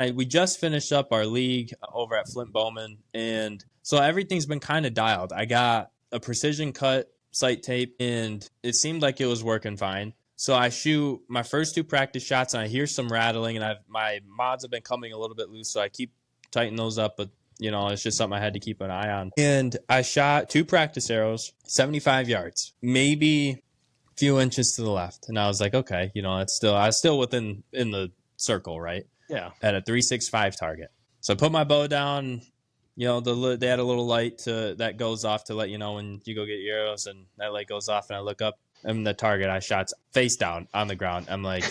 We just finished up our league over at Flint Bowman, and so everything's been kind of dialed. I got a precision cut sight tape, and it seemed like it was working fine. So I shoot my first 2 practice shots, and I hear some rattling, and my mods have been coming a little bit loose, so I keep tightening those up, but it's just something I had to keep an eye on. And I shot 2 practice arrows, 75 yards, maybe a few inches to the left, and I was like, okay, I was still within in the circle, right? Yeah. At a 365 target. So I put my bow down. They had a little light that goes off to let you know when you go get your arrows, and that light goes off, and I look up, and the target I shot's face down on the ground. I'm like,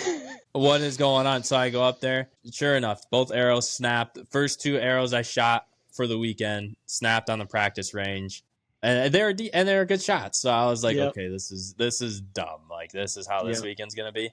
what is going on? So I go up there. Sure enough, both arrows snapped. The first 2 arrows I shot for the weekend snapped on the practice range, and they were good shots. So I was like, okay, this is dumb. Like, this is how this weekend's gonna be.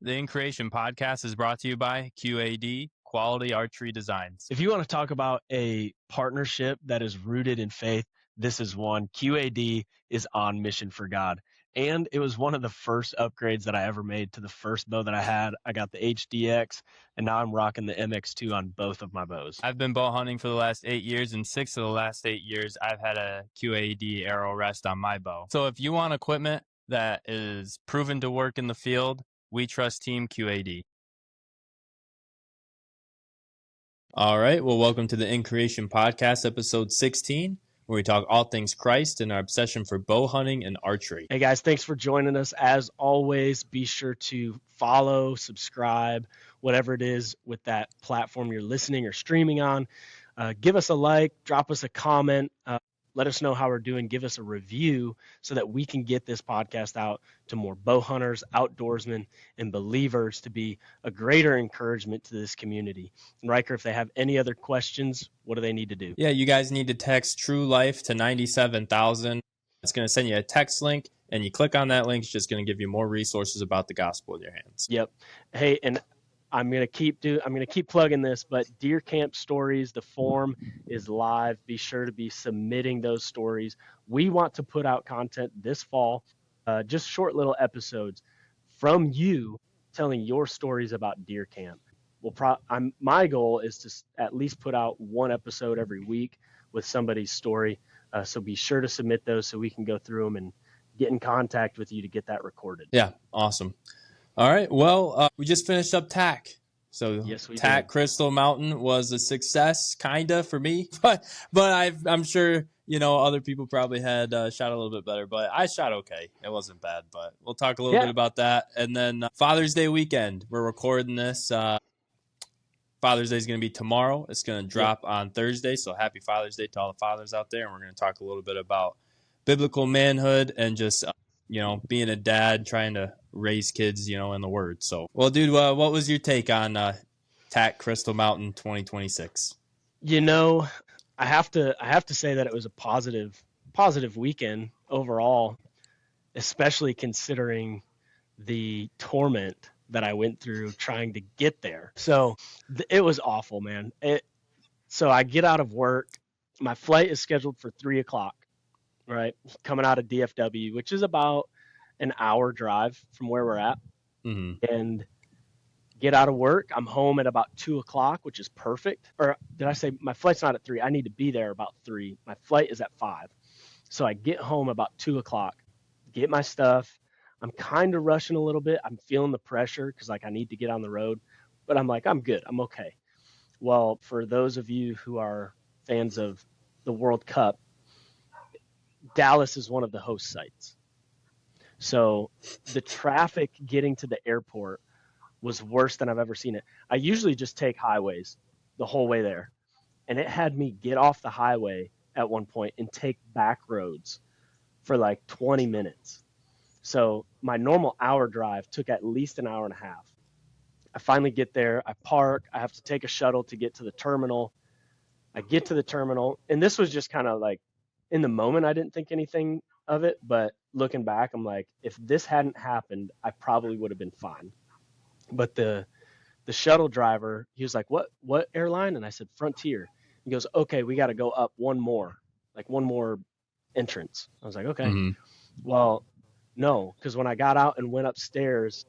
The In Creation podcast is brought to you by QAD, Quality Archery Designs. If you want to talk about a partnership that is rooted in faith, this is one. QAD is on mission for God. And it was one of the first upgrades that I ever made to the first bow that I had. I got the HDX, and now I'm rocking the MX2 on both of my bows. I've been bow hunting for the last 8 years, and 6 of the last 8 years, I've had a QAD arrow rest on my bow. So if you want equipment that is proven to work in the field, we trust Team QAD. All right. Well, welcome to the In Creation podcast, episode 16, where we talk all things Christ and our obsession for bow hunting and archery. Hey, guys, thanks for joining us. As always, be sure to follow, subscribe, whatever it is with that platform you're listening or streaming on. Give us a like, drop us a comment. Let us know how we're doing. Give us a review so that we can get this podcast out to more bow hunters, outdoorsmen, and believers to be a greater encouragement to this community. And Ryker, if they have any other questions, what do they need to do? Yeah, you guys need to text True Life to 97,000. It's going to send you a text link, and you click on that link. It's just going to give you more resources about the gospel in your hands. Yep. Hey, and I'm gonna keep plugging this, but Deer Camp Stories, the form is live. Be sure to be submitting those stories. We want to put out content this fall, just short little episodes from you telling your stories about deer camp. My goal is to at least put out 1 episode every week with somebody's story. So be sure to submit those so we can go through them and get in contact with you to get that recorded. Yeah, awesome. All right. Well, we just finished up TAC. So yes, we TAC did. Crystal Mountain was a success, kinda for me, but I'm sure other people probably had shot a little bit better, but I shot okay. It wasn't bad, but we'll talk a little bit about that. And then Father's Day weekend, we're recording this. Father's Day is going to be tomorrow. It's going to drop on Thursday, so happy Father's Day to all the fathers out there. And we're going to talk a little bit about biblical manhood and just being a dad, trying to raise kids, in the word. So, well, dude, what was your take on TAC Crystal Mountain 2026? I have to say that it was a positive weekend overall, especially considering the torment that I went through trying to get there. So it was awful, man. So I get out of work. My flight is scheduled for 3:00, right? Coming out of DFW, which is about an hour drive from where we're at. Mm-hmm. And get out of work. I'm home at about 2:00, which is perfect. Or did I say my flight's not at 3? I need to be there about 3. My flight is at 5. So I get home about 2:00, get my stuff. I'm kind of rushing a little bit. I'm feeling the pressure because I need to get on the road, but I'm like, I'm good. I'm okay. Well, for those of you who are fans of the World Cup, Dallas is one of the host sites. So the traffic getting to the airport was worse than I've ever seen it. I usually just take highways the whole way there. And it had me get off the highway at one point and take back roads for like 20 minutes. So my normal hour drive took at least an hour and a half. I finally get there. I park. I have to take a shuttle to get to the terminal. I get to the terminal. And this was just kind of like, in the moment, I didn't think anything of it. But looking back, I'm like, if this hadn't happened, I probably would have been fine. But the shuttle driver, he was like, what airline? And I said, Frontier. He goes, okay, we got to go up one more entrance. I was like, okay. Mm-hmm. Well, No, because when I got out and went upstairs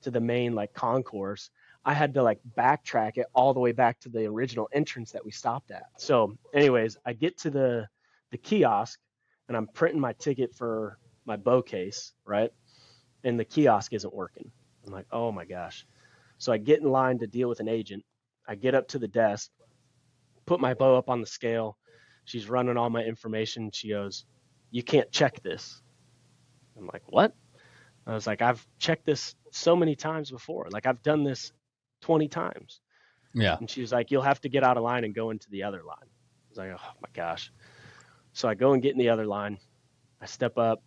to the main like concourse, I had to like backtrack it all the way back to the original entrance that we stopped at. So, anyways, I get to the kiosk and I'm printing my ticket for my bow case, right? And the kiosk isn't working. I'm like, oh my gosh. So I get in line to deal with an agent. I get up to the desk, put my bow up on the scale. She's running all my information. She goes, "You can't check this." I'm like, "What?" I was like, "I've checked this so many times before. Like, I've done this 20 times." Yeah. And she was like, "You'll have to get out of line and go into the other line." I was like, "Oh my gosh." So I go and get in the other line. I step up,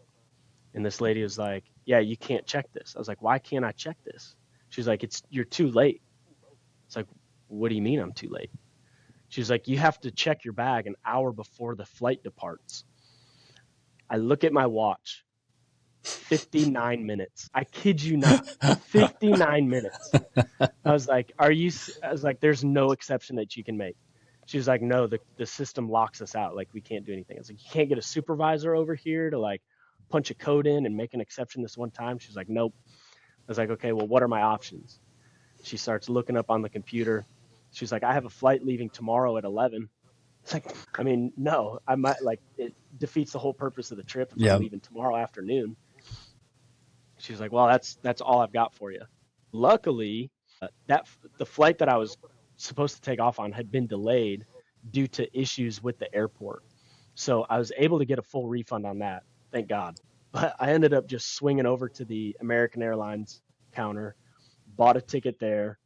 and this lady was like, "Yeah, you can't check this." I was like, "Why can't I check this?" She's like, "You're too late." It's like, "What do you mean I'm too late?" She's like, "You have to check your bag an hour before the flight departs." I look at my watch, 59 minutes. I kid you not, 59 minutes. I was like, I was like, "There's no exception that you can make." She was like, "No, the system locks us out. Like, we can't do anything." I was like, "You can't get a supervisor over here to like punch a code in and make an exception this one time?" She was like, "Nope." I was like, "Okay, well, what are my options?" She starts looking up on the computer. She's like, "I have a flight leaving tomorrow at 11. It's like, I mean, no, I might like it defeats the whole purpose of the trip if I'm Yeah. leaving tomorrow afternoon. She's like, "Well, that's all I've got for you." Luckily, that the flight that I was supposed to take off on had been delayed due to issues with the airport. So I was able to get a full refund on that. Thank God. But I ended up just swinging over to the American Airlines counter, bought a ticket there.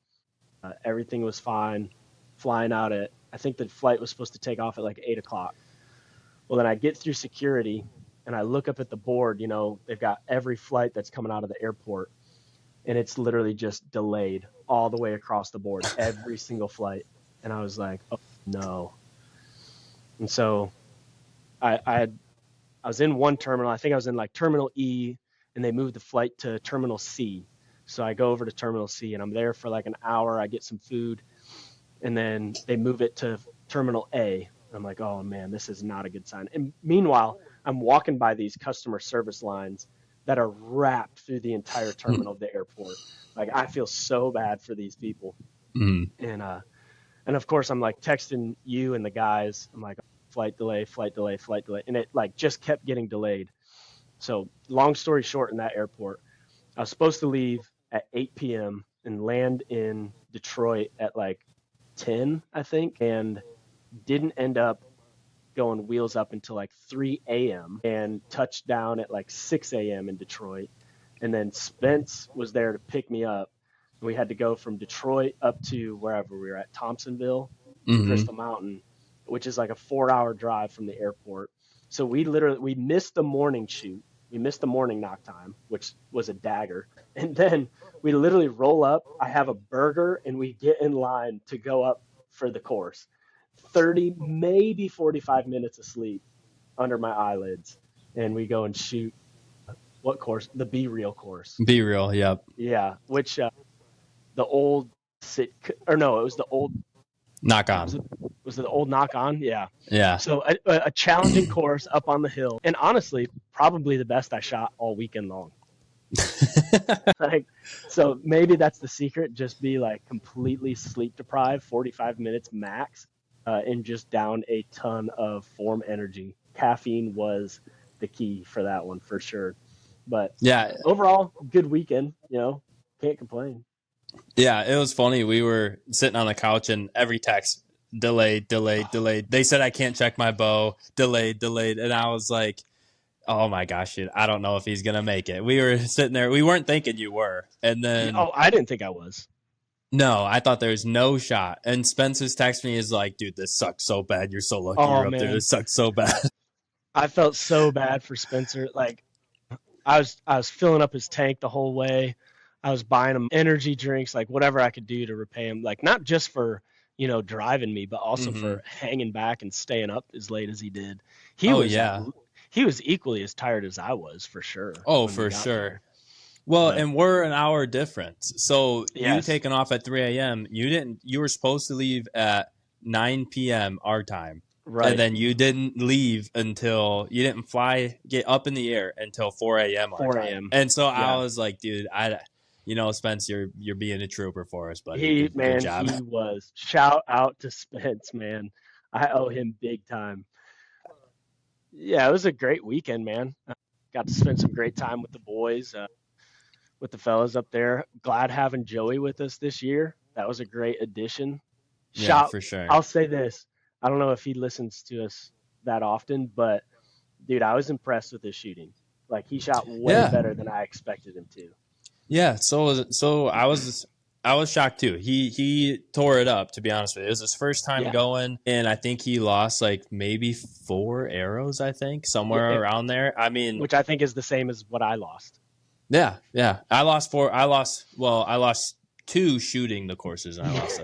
Everything was fine. Flying out at, I think the flight was supposed to take off at like 8 o'clock. Well, then I get through security and I look up at the board. They've got every flight that's coming out of the airport, and it's literally just delayed all the way across the board, every single flight. And I was like, "Oh no." And so I was in one terminal. I think I was in like Terminal E, and they moved the flight to Terminal C. So I go over to Terminal C, and I'm there for like an hour. I get some food, and then they move it to Terminal A. I'm like, "Oh man, this is not a good sign." And meanwhile, I'm walking by these customer service lines that are wrapped through the entire terminal of the airport. Like, I feel so bad for these people. Mm. And of course I'm like texting you and the guys. I'm like, "Flight delay, flight delay, flight delay." And it like just kept getting delayed. So long story short, in that airport, I was supposed to leave at 8 p.m. and land in Detroit at like 10, I think, and didn't end up going wheels up until like 3 a.m. and touched down at like 6 a.m. in Detroit. And then Spence was there to pick me up. We had to go from Detroit up to wherever we were at, Thompsonville, Crystal Mountain, which is like a 4-hour drive from the airport. So we missed the morning shoot. We missed the morning knock time, which was a dagger. And then we literally roll up. I have a burger, and we get in line to go up for the course. 30, maybe 45 minutes of sleep under my eyelids. And we go and shoot what course? The Be Real course. Be Real, yep. Yeah, which the old sit, or no, it was the old Knock On. Was it the old Knock On? Yeah. Yeah. So a challenging course up on the hill, and honestly, probably the best I shot all weekend long. Like, so maybe that's the secret. Just be like completely sleep deprived, 45 minutes max, and just down a ton of form energy. Caffeine was the key for that one for sure. But yeah, overall, good weekend. Can't complain. Yeah, it was funny. We were sitting on the couch, and every text delayed. They said I can't check my bow. Delayed, and I was like, "Oh my gosh, dude, I don't know if he's gonna make it." We were sitting there. We weren't thinking you were, and then I didn't think I was. No, I thought there was no shot. And Spencer's text me is like, "Dude, this sucks so bad. You're so lucky you're up there. This sucks so bad." I felt so bad for Spencer. Like, I was filling up his tank the whole way. I was buying him energy drinks, like whatever I could do to repay him. Like, not just for driving me, but also for hanging back and staying up as late as he did. He was equally as tired as I was, for sure. Oh, for sure. There. Well, and we're an hour difference. So you taking off at 3 a.m. You were supposed to leave at 9 p.m. our time. Right. And then you didn't leave until you didn't get up in the air until 4 a.m. our 4 time. a.m. And so I was like, dude, Spence, you're being a trooper for us, buddy. Good job. He was. Shout out to Spence, man. I owe him big time. Yeah, it was a great weekend, man. Got to spend some great time with the boys, with the fellas up there. Glad having Joey with us this year. That was a great addition. Yeah, for sure. I'll say this. I don't know if he listens to us that often, but dude, I was impressed with his shooting. Like, he shot way better than I expected him to. Yeah, so I was shocked too. He tore it up, to be honest with you. It was his first time going, and I think he lost like maybe 4 arrows, I think, somewhere around there. I mean, which I think is the same as what I lost. Yeah. I lost 2 shooting the courses, and I lost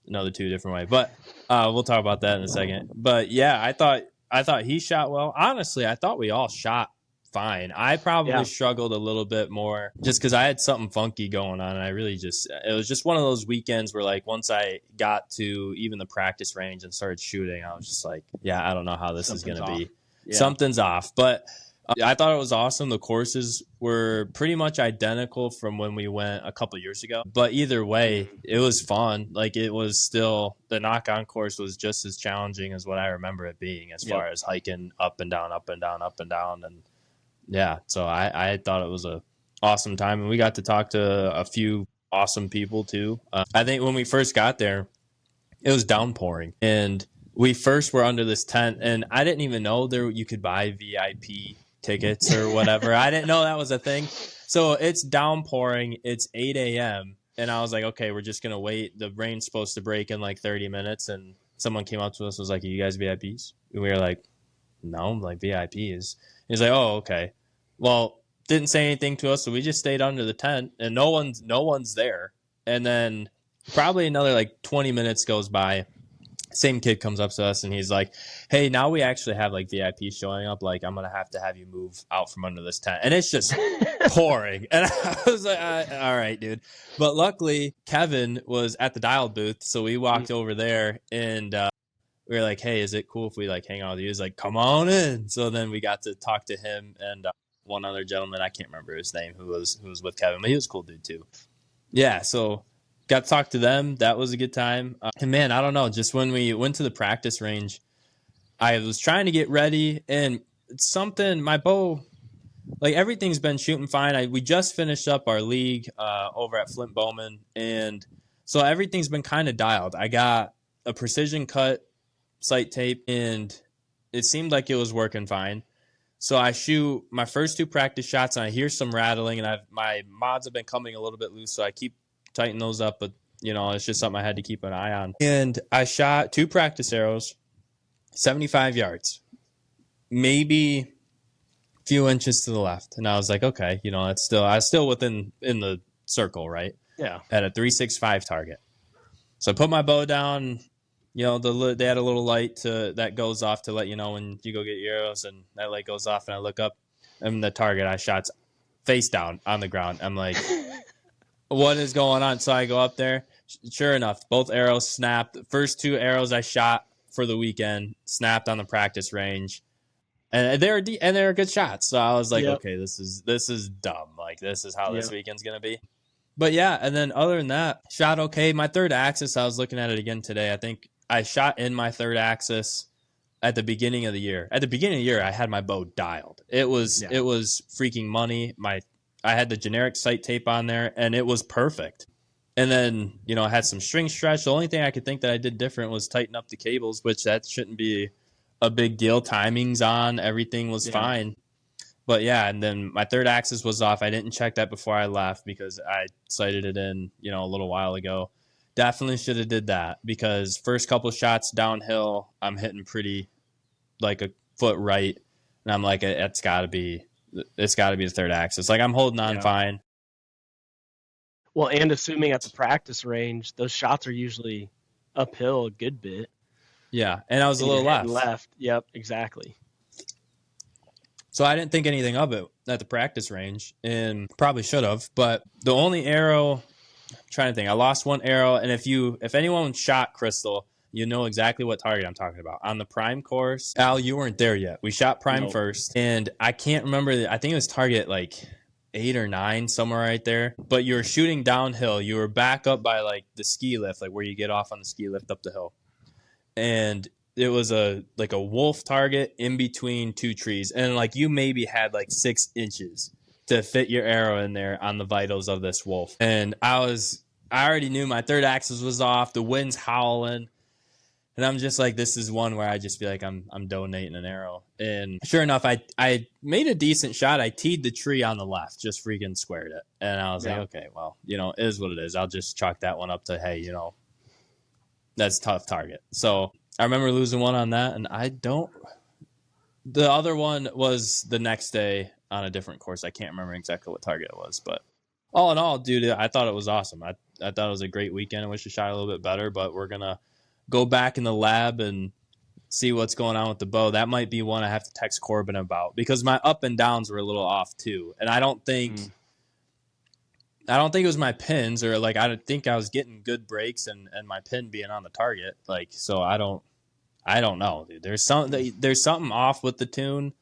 another 2 different ways. But we'll talk about that in a second. But yeah, I thought he shot well. Honestly, I thought we all shot fine. I probably struggled a little bit more just because I had something funky going on, and it was just one of those weekends where, like, once I got to even the practice range and started shooting, I was just like, yeah, I don't know how this is going to be. Yeah. Something's off. But I thought it was awesome. The courses were pretty much identical from when we went a couple years ago. But either way, it was fun. Like, it was still, the knock-on course was just as challenging as what I remember it being, as far as hiking up and down, up and down, up and down. And yeah, so I thought it was a awesome time. And we got to talk to a few awesome people too. I think when we first got there, it was downpouring. And we first were under this tent, and I didn't even know you could buy VIP tickets or whatever. I didn't know that was a thing. So it's downpouring. It's 8 a.m. And I was like, okay, we're just going to wait. The rain's supposed to break in like 30 minutes. And someone came up to us and was like, are you guys VIPs? And we were like, no, like VIPs. He's like, oh, okay. Well, didn't say anything to us. So we just stayed under the tent, and no one's there. And then probably another like 20 minutes goes by. Same kid comes up to us, and he's like, hey, now we actually have like VIPs showing up. Like, I'm going to have you move out from under this tent. And it's just pouring. And I was like, all right, dude. But luckily, Kevin was at the dial booth. So we walked over there, and we were like, hey, is it cool if we like hang out with you? He's like, come on in. So then we got to talk to him and one other gentleman. I can't remember his name, who was with Kevin, but he was a cool dude too. Yeah. So got to talk to them. That was a good time. And man, I don't know. Just when we went to the practice range, I was trying to get ready, and my bow, like, everything's been shooting fine. We just finished up our league over at Flint Bowman, and so everything's been kind of dialed. I got a precision cut sight tape, and it seemed like it was working fine. So I shoot my first 2 practice shots, and I hear some rattling, and my mods have been coming a little bit loose, so I keep tightening those up, but it's just something I had to keep an eye on. And I shot 2 practice arrows, 75 yards, maybe a few inches to the left. And I was like, okay, I was still within in the circle, right? Yeah. At a 365 target. So I put my bow down. They had a little light that goes off to let you know when you go get your arrows, and that light goes off, and I look up, and the target I shot's face down on the ground. I'm like, what is going on? So I go up there. Sure enough, both arrows snapped. The first 2 arrows I shot for the weekend snapped on the practice range, and they were good shots. So I was like, okay, this is dumb. Like, this is how this weekend's gonna be. But yeah, and then other than that, shot okay. My third axis, I was looking at it again today. I think I shot in my third axis at the beginning of the year. At the beginning of the year, I had my bow dialed. It was freaking money. I had the generic sight tape on there, and it was perfect. And then, I had some string stretch. The only thing I could think that I did different was tighten up the cables, which that shouldn't be a big deal. Timing's on. Everything was fine. But yeah, and then my third axis was off. I didn't check that before I left because I sighted it in, a little while ago. Definitely should have did that, because first couple shots downhill, I'm hitting pretty like a foot right. And I'm like, it's got to be the third axis. Like, I'm holding on fine. Well, and assuming at the practice range, those shots are usually uphill a good bit. Yeah, and I was a little left. Yep, exactly. So I didn't think anything of it at the practice range, and probably should have. But the only arrow, I'm trying to think, I lost one arrow. And if anyone shot Crystal, you know exactly what target I'm talking about. On the prime course, Al, you weren't there yet. We shot prime first, and I can't remember. I think it was target like 8 or 9, somewhere right there. But you were shooting downhill. You were back up by like the ski lift, like where you get off on the ski lift up the hill. And it was a wolf target in between 2 trees. And like you maybe had like 6 inches to fit your arrow in there on the vitals of this wolf. And I already knew my third axis was off. The wind's howling. And I'm just like, this is one where I just feel like I'm donating an arrow. And sure enough, I made a decent shot. I teed the tree on the left, just freaking squared it. And I was like, okay, well, it is what it is. I'll just chalk that one up to, hey, that's a tough target. So I remember losing one on that. And the other one was the next day on a different course. I can't remember exactly what target it was. But all in all, dude, I thought it was awesome. I thought it was a great weekend. I wish I shot a little bit better, but we're going to go back in the lab and see what's going on with the bow. That might be one I have to text Corbin about, because my up and downs were a little off too. And I don't think it was my pins, or like I think I was getting good breaks and my pin being on the target. Like, so I don't know, dude. There's something off with the tune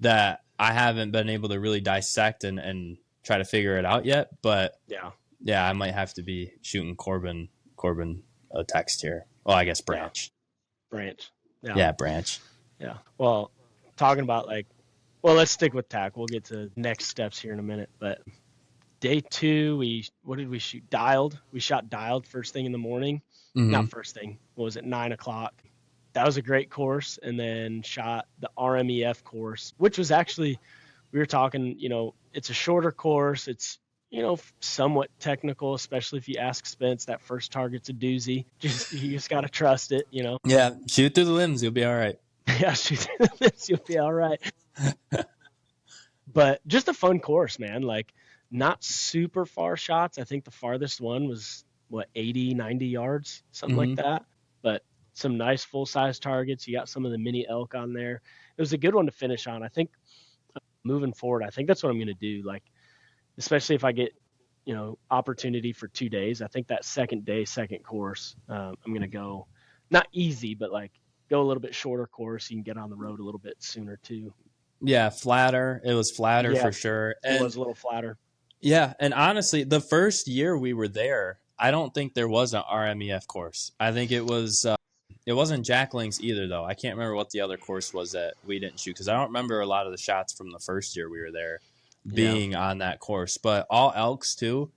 that I haven't been able to really dissect and try to figure it out yet. But yeah, I might have to be shooting Corbin a text here. Well, I guess Branch. Yeah, Branch. Yeah. Well, talking about let's stick with TAC. We'll get to next steps here in a minute. But day 2, what did we shoot? Dialed. We shot dialed first thing in the morning. Mm-hmm. Not first thing. What was it? 9 o'clock. That was a great course. And then shot the RMEF course, which was actually, we were talking, it's a shorter course. It's, somewhat technical, especially if you ask Spence. That first target's a doozy. You just got to trust it, Yeah, shoot through the limbs. You'll be all right. Yeah, shoot through the limbs. You'll be all right. But just a fun course, man. Like, not super far shots. I think the farthest one was, 80, 90 yards, something like that. But some nice full-size targets. You got some of the mini elk on there. It was a good one to finish on. I think moving forward, I think that's what I'm going to do. Like, especially if I get, opportunity for 2 days. I think that second course, I'm going to go not easy, but go a little bit shorter course. You can get on the road a little bit sooner too. Yeah. Flatter. It was flatter for sure. It was a little flatter. Yeah. And honestly, the first year we were there, I don't think there was an RMEF course. I think it was, it wasn't Jackling's either though. I can't remember what the other course was that we didn't shoot, because I don't remember a lot of the shots from the first year we were there being on that course. But all elks too.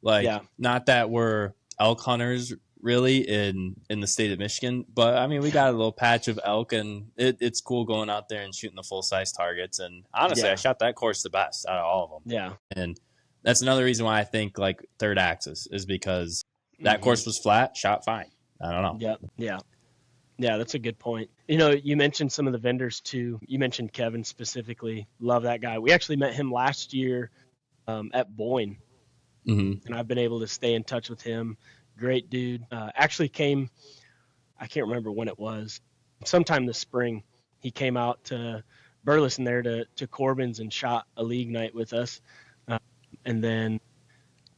Not that we're elk hunters really in the state of Michigan, but I mean, we got a little patch of elk, and it's cool going out there and shooting the full-size targets. And honestly, I shot that course the best out of all of them. Yeah. And that's another reason why I think third axis is because that course was flat, shot fine. I don't know. Yeah, that's a good point. You mentioned some of the vendors too. You mentioned Kevin specifically. Love that guy. We actually met him last year at Boyne, and I've been able to stay in touch with him. Great dude. Actually came, I can't remember when it was, sometime this spring. He came out to Burleson there to Corbin's and shot a league night with us. And then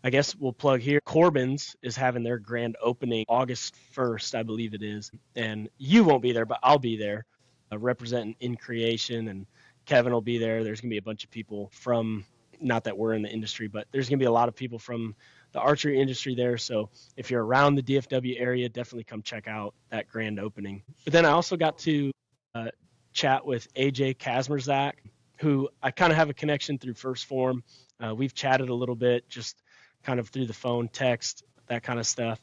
I guess we'll plug here. Corbin's is having their grand opening August 1st, I believe it is. And you won't be there, but I'll be there representing In Creation, and Kevin will be there. There's going to be a bunch of people from, not that we're in the industry, but there's going to be a lot of people from the archery industry there. So if you're around the DFW area, definitely come check out that grand opening. But then I also got to chat with AJ Kazmerzak, who I kind of have a connection through First Form. We've chatted a little bit, just kind of through the phone, text, that kind of stuff.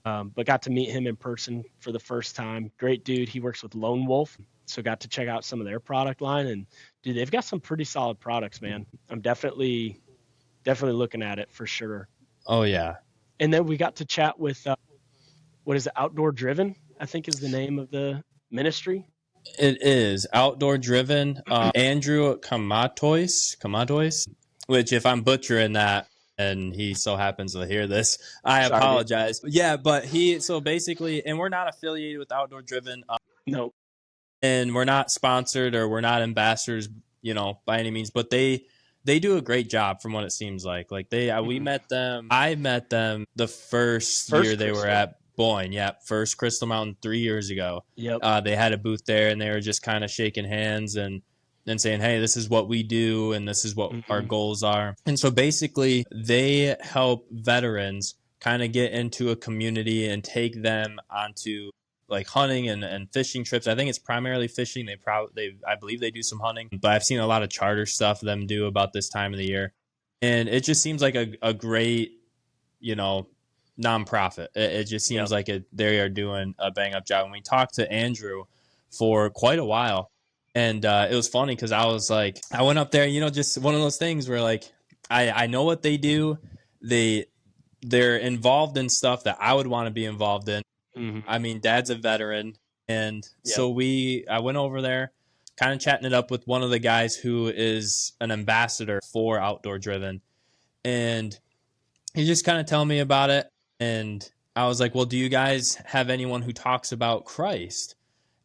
But got to meet him in person for the first time. Great dude. He works with Lone Wolf. So got to check out some of their product line, and dude, they've got some pretty solid products, man. I'm definitely looking at it for sure. Oh yeah. And then we got to chat with, what is it? Outdoor Driven, I think is the name of the ministry. It is Outdoor Driven. Andrew Kamatois, which if I'm butchering that, and he so happens to hear this, I apologize. Yeah, but so basically, and we're not affiliated with Outdoor Driven. No. And we're not sponsored, or we're not ambassadors, by any means, but they do a great job from what it seems like. We met them. I met them the first year they were at Boyne, yeah, first Crystal Mountain 3 years ago. Yep. They had a booth there, and they were just kind of shaking hands and saying, hey, this is what we do, and this is what our goals are. And so basically, they help veterans kind of get into a community and take them onto like hunting and fishing trips. I think it's primarily fishing. I believe they do some hunting, but I've seen a lot of charter stuff them do about this time of the year. And it just seems like a great, nonprofit. It just seems like they are doing a bang up job. And we talked to Andrew for quite a while, and it was funny because I was like, I went up there, just one of those things where like I know what they do. They're involved in stuff that I would want to be involved in. I mean, Dad's a veteran, and so I went over there, kind of chatting it up with one of the guys who is an ambassador for Outdoor Driven, and he just kind of telling me about it. And I was like, well, do you guys have anyone who talks about Christ?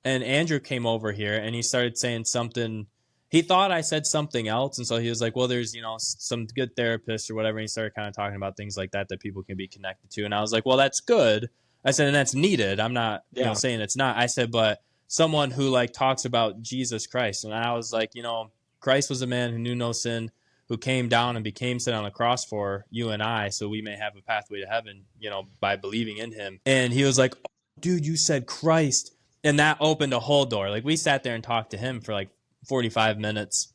And Andrew came over here and he started saying something. He thought I said something else. And so he was like, well, there's, some good therapists or whatever. And he started kind of talking about things like that people can be connected to. And I was like, well, that's good. I said, and that's needed. I'm not saying it's not. I said, but someone who like talks about Jesus Christ. And I was like, Christ was a man who knew no sin, who came down and became sin on the cross for you and I, so we may have a pathway to heaven, by believing in him. And he was like, oh, dude, you said Christ. And that opened a whole door. Like, we sat there and talked to him for like 45 minutes.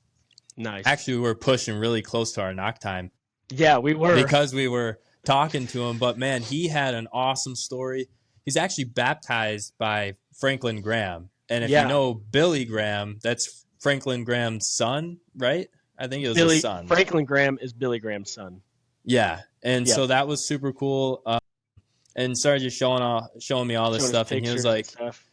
Nice. Actually, we were pushing really close to our knock time. Yeah, we were. Because we were talking to him. But, man, he had an awesome story. He's actually baptized by Franklin Graham. And if you know Billy Graham, that's Franklin Graham's son, right? I think it was his son. Franklin Graham is Billy Graham's son. Yeah, and so that was super cool. And started just showing me all this stuff, and he was like,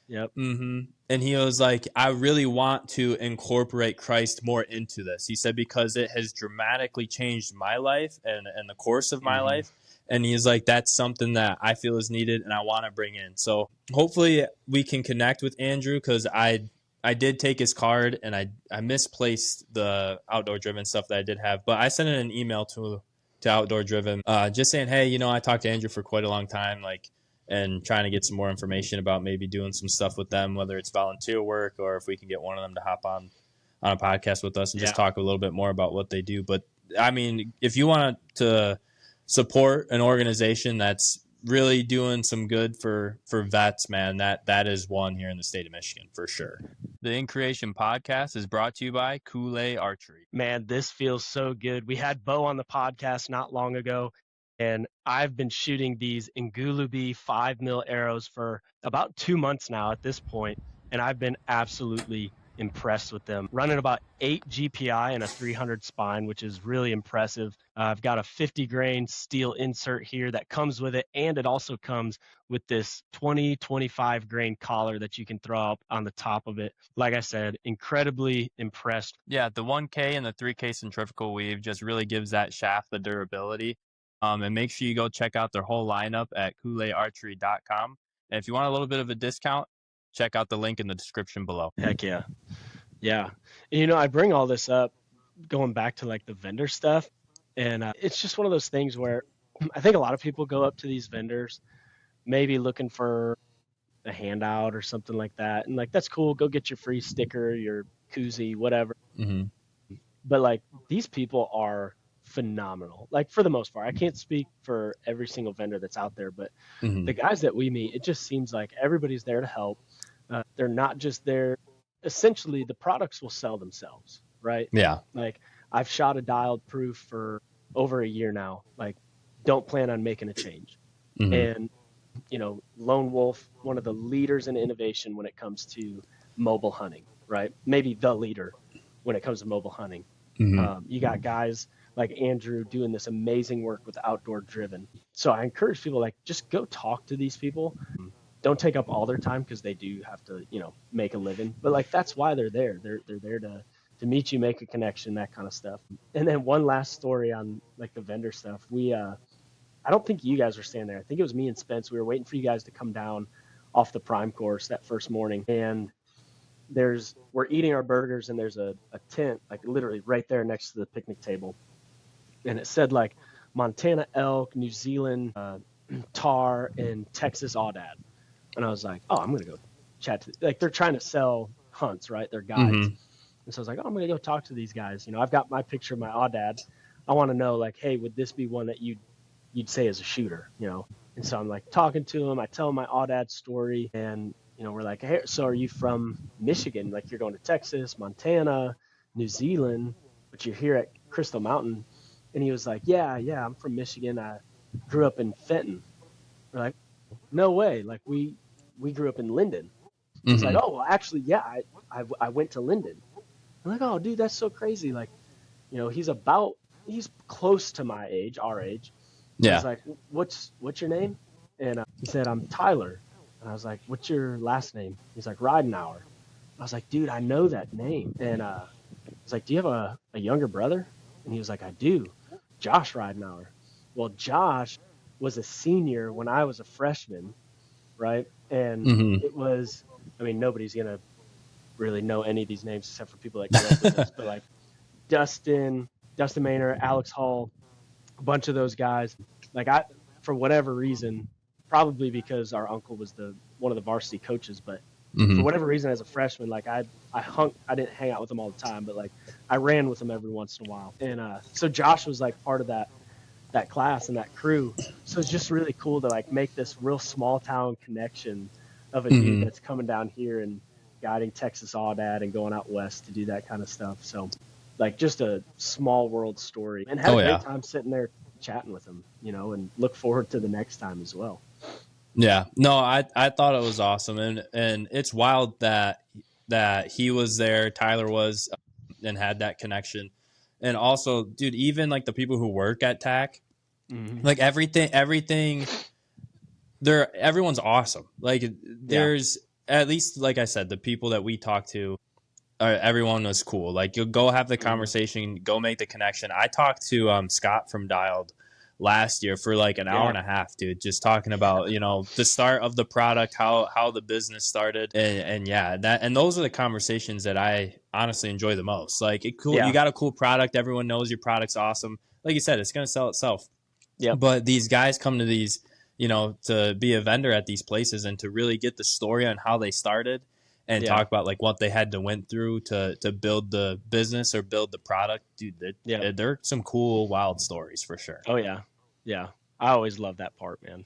"Yep." And he was like, "I really want to incorporate Christ more into this." He said because it has dramatically changed my life and the course of my life. And he's like, that's something that I feel is needed, and I want to bring in. So hopefully we can connect with Andrew, because I did take his card, and I misplaced the Outdoor Driven stuff that I did have. But I sent in an email to Outdoor Driven, just saying, hey, I talked to Andrew for quite a long time, and trying to get some more information about maybe doing some stuff with them, whether it's volunteer work or if we can get one of them to hop on a podcast with us and just talk a little bit more about what they do. But I mean, if you want to support an organization that's really doing some good for vets, man, that is one here in the state of Michigan for sure. The In Creation podcast is brought to you by Total Archery. Man, this feels so good. We had Bo on the podcast not long ago, and I've been shooting these Ngulubi 5mm arrows for about 2 months now at this point, and I've been absolutely impressed with them. Running about 8 GPI and a 300 spine, which is really impressive. I've got a 50 grain steel insert here that comes with it, and it also comes with this 25 grain collar that you can throw up on the top of it. Like I said, incredibly impressed. Yeah, the 1K and the 3K centrifugal weave just really gives that shaft the durability. And make sure you go check out their whole lineup at coulearchery.com. And if you want a little bit of a discount, check out the link in the description below. Heck yeah. Yeah. And, I bring all this up going back to like the vendor stuff. And it's just one of those things where I think a lot of people go up to these vendors, maybe looking for a handout or something like that. And like, that's cool. Go get your free sticker, your koozie, whatever. But like, these people are phenomenal. Like, for the most part, I can't speak for every single vendor that's out there, but the guys that we meet, it just seems like everybody's there to help. They're not just there. Essentially, the products will sell themselves, right? Yeah. Like, I've shot a dialed proof for over a year now. Like, don't plan on making a change. And, Lone Wolf, one of the leaders in innovation when it comes to mobile hunting, right? Maybe the leader when it comes to mobile hunting. You got guys like Andrew doing this amazing work with Outdoor Driven. So I encourage people, like, just go talk to these people. Don't take up all their time, because they do have to, make a living. But like, that's why they're there. They're there to meet you, make a connection, that kind of stuff. And then one last story on like the vendor stuff. I don't think you guys were standing there. I think it was me and Spence. We were waiting for you guys to come down off the prime course that first morning. And we're eating our burgers, and there's a tent, like literally right there next to the picnic table. And it said like Montana elk, New Zealand Tar and Texas Aoudad. And I was like, oh, I'm going to go chat to, like, they're trying to sell hunts, right? They're guides. Mm-hmm. And so I was like, oh, I'm going to go talk to these guys. You know, I've got my picture of my Aoudad. I want to know, like, hey, would this be one that you'd say is a shooter, you know? And so I'm like talking to him. I tell him my Aoudad story, and you know, we're like, hey, so are you from Michigan? Like, you're going to Texas, Montana, New Zealand, but you're here at Crystal Mountain. And he was like, yeah, I'm from Michigan. I grew up in Fenton. We're like, no way. Like, we grew up in Linden. He's like, Mm-hmm. oh, well, actually, yeah, I went to Linden. I'm like, oh, dude, that's so crazy. Like, you know, he's close to my age, our age. I was Yeah. like, what's your name? And he said, I'm Tyler. And I was like, what's your last name? He's like, Ridenauer. I was like, dude, I know that name. And I was like, do you have a younger brother? And he was like, I do. Josh Ridenauer. Well, Josh was a senior when I was a freshman, right? And Mm-hmm. it was, I mean, nobody's going to really know any of these names except for people that grew up with us, but like Dustin Maynard, Alex Hall, a bunch of those guys. Like, for whatever reason, probably because our uncle was one of the varsity coaches, but for Mm-hmm. whatever reason, as a freshman, like I didn't hang out with them all the time, but like I ran with them every once in a while. And so Josh was like part of that class and that crew. So it's just really cool to like make this real small town connection of a dude Mm-hmm. that's coming down here and guiding Texas Aoudad and going out west to do that kind of stuff. So like just a small world story, and had Oh a great yeah. time sitting there chatting with him, you know, and look forward to the next time as well. Yeah. No, I thought it was awesome, and it's wild that he was there, Tyler was, and had that connection. And also, dude, even like the people who work at TAC, Mm-hmm. like everything everyone's awesome. Like Yeah. there's, at least like I said, the people that we talked to, everyone was cool. Like, you'll go have the Mm-hmm. conversation, go make the connection. I talked to Scott from Dialed last year for like an hour and a half, dude, just talking about, you know, the start of the product, how the business started, and yeah, those are the conversations that I honestly enjoy the most. Like, you Yeah. got a cool product, everyone knows your product's awesome. Like you said, it's gonna sell itself. Yep. But these guys come to these, you know, to be a vendor at these places and to really get the story on how they started and Yeah. talk about like what they had to went through to build the business or build the product, dude. Yeah. They're some cool, wild stories for sure. Oh yeah. Yeah. I always love that part, man.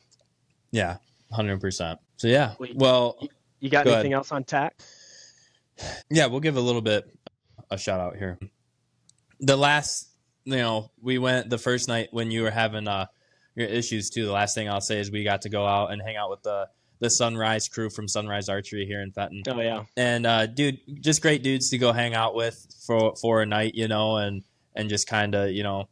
Yeah, 100%. So yeah, Wait, well, you got go anything ahead. else on TAC? Yeah, we'll give a little bit a shout out here. The last, you know, we went the first night when you were having your issues too. The last thing I'll say is we got to go out and hang out with the Sunrise crew from Sunrise Archery here in Fenton. Oh yeah. And dude, just great dudes to go hang out with for a night, you know, and just kind of, you know,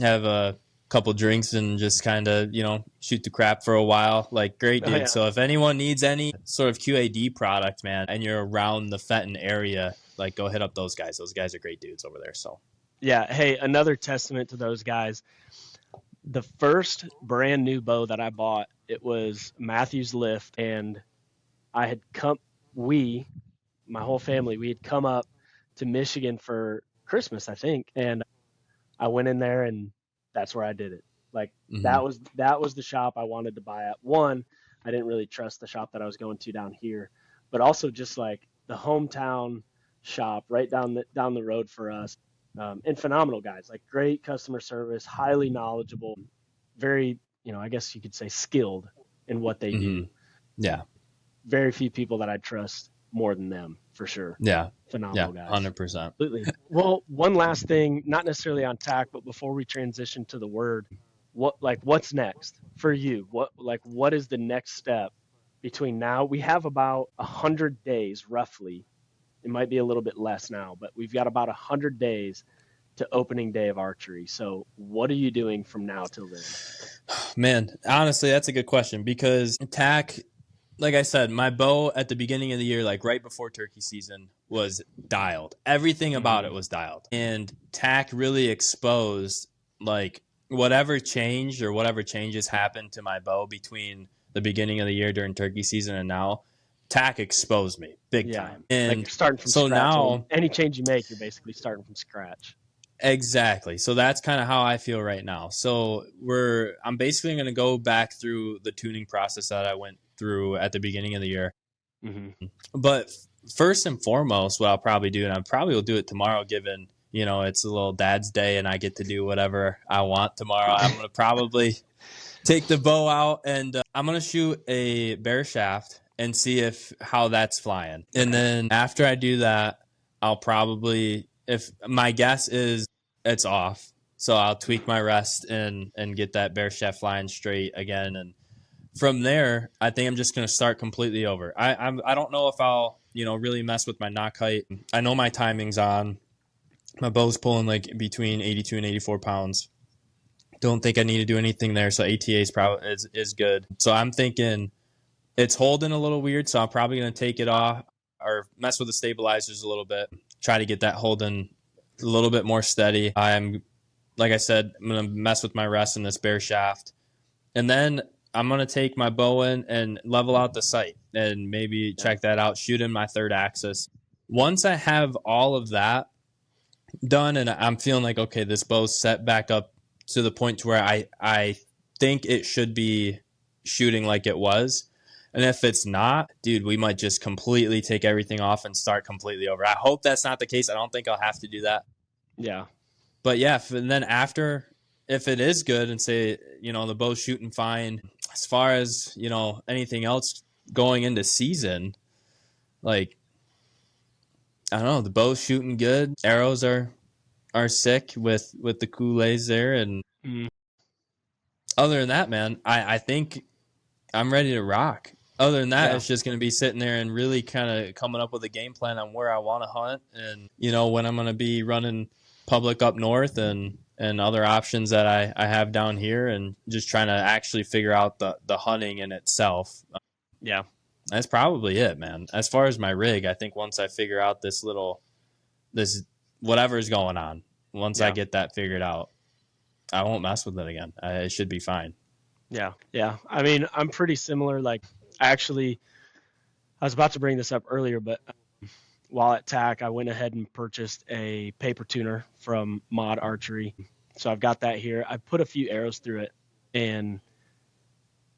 have a couple drinks and just kind of, you know, shoot the crap for a while. Like, great Oh dude. yeah. So if anyone needs any sort of QAD product, man, and you're around the Fenton area, like, go hit up those guys. Those guys are great dudes over there. So Yeah. Hey, another testament to those guys. The first brand new bow that I bought, it was Matthew's Lift, and I had my whole family, we had come up to Michigan for Christmas, I think, and I went in there, and that's where I did it. Like, mm-hmm. that was the shop I wanted to buy at. One, I didn't really trust the shop that I was going to down here, but also just like the hometown shop right down the road for us. And phenomenal guys, like great customer service, highly knowledgeable, very, you know, I guess you could say skilled in what they Mm-hmm. do. Yeah. Very few people that I trust more than them, for sure. Yeah. Phenomenal Yeah. guys. 100%. Absolutely. Well, one last thing, not necessarily on TAC, but before we transition to the word, what's next for you? What is the next step between now? We have about 100 days roughly. It might be a little bit less now, but we've got about 100 days to opening day of archery. So what are you doing from now till then? Man, honestly, that's a good question, because TAC, like I said, my bow at the beginning of the year, like right before turkey season, was dialed. Everything about it was dialed. And TAC really exposed like whatever changed or whatever changes happened to my bow between the beginning of the year during turkey season and now. TAC exposed me big time. And like you're starting from so scratch. now, Any change you make, you're basically starting from scratch. Exactly. So that's kind of how I feel right now. So I'm basically going to go back through the tuning process that I went through at the beginning of the year. Mm-hmm. But first and foremost, what I'll probably do, and I probably will do it tomorrow, given, you know, it's a little dad's day and I get to do whatever I want tomorrow. I'm going to probably take the bow out and I'm going to shoot a bare shaft and see how that's flying. Okay. And then after I do that, I'll probably, if my guess is it's off, so I'll tweak my rest and get that bare shaft flying straight again. And from there, I think I'm just going to start completely over. I don't know if I'll, you know, really mess with my knock height. I know my timing's on. My bow's pulling like between 82 and 84 pounds. Don't think I need to do anything there. So ATA is good. So I'm thinking it's holding a little weird. So I'm probably going to take it off or mess with the stabilizers a little bit. Try to get that holding a little bit more steady. Like I said, I'm going to mess with my rest in this bare shaft. And then I'm going to take my bow in and level out the sight and maybe check that out, shoot in my third axis. Once I have all of that done and I'm feeling like, okay, this bow's set back up to the point to where I think it should be shooting like it was. And if it's not, dude, we might just completely take everything off and start completely over. I hope that's not the case. I don't think I'll have to do that. Yeah. But yeah, and then after, if it is good and say, you know, the bow's shooting fine, as far as, you know, anything else going into season, like, I don't know, the bow's shooting good. Arrows are sick with the Kool-Aids there. And other than that, man, I think I'm ready to rock. Other than that, it's just going to be sitting there and really kind of coming up with a game plan on where I want to hunt and, you know, when I'm going to be running public up north and other options that I have down here and just trying to actually figure out the hunting in itself. Yeah. That's probably it, man. As far as my rig, I think once I figure out this whatever's going on, once I get that figured out, I won't mess with it again. It should be fine. Yeah. Yeah. I mean, I'm pretty similar. Like, I was about to bring this up earlier, but while at TAC, I went ahead and purchased a paper tuner from Mod Archery. So I've got that here. I put a few arrows through it, and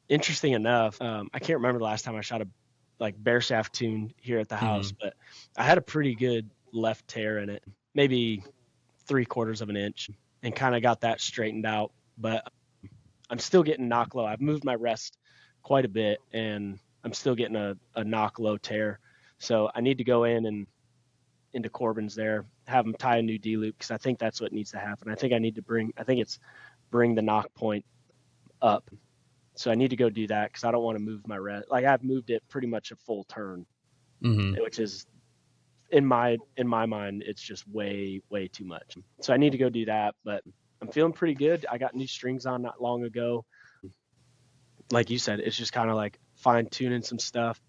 interesting enough, I can't remember the last time I shot a bare shaft tune here at the house, but I had a pretty good left tear in it, maybe 3/4 of an inch, and kind of got that straightened out. But I'm still getting knock low. I've moved my rest quite a bit, and I'm still getting a knock low tear. So I need to go in and into Corbin's there, have him tie a new D loop, because I think that's what needs to happen. I think it's bring the knock point up. So I need to go do that because I don't want to move my rest. Like, I've moved it pretty much a full turn, which is in my mind, it's just way too much. So I need to go do that, but I'm feeling pretty good. I got new strings on not long ago. Like you said, it's just kind of like fine tuning some stuff.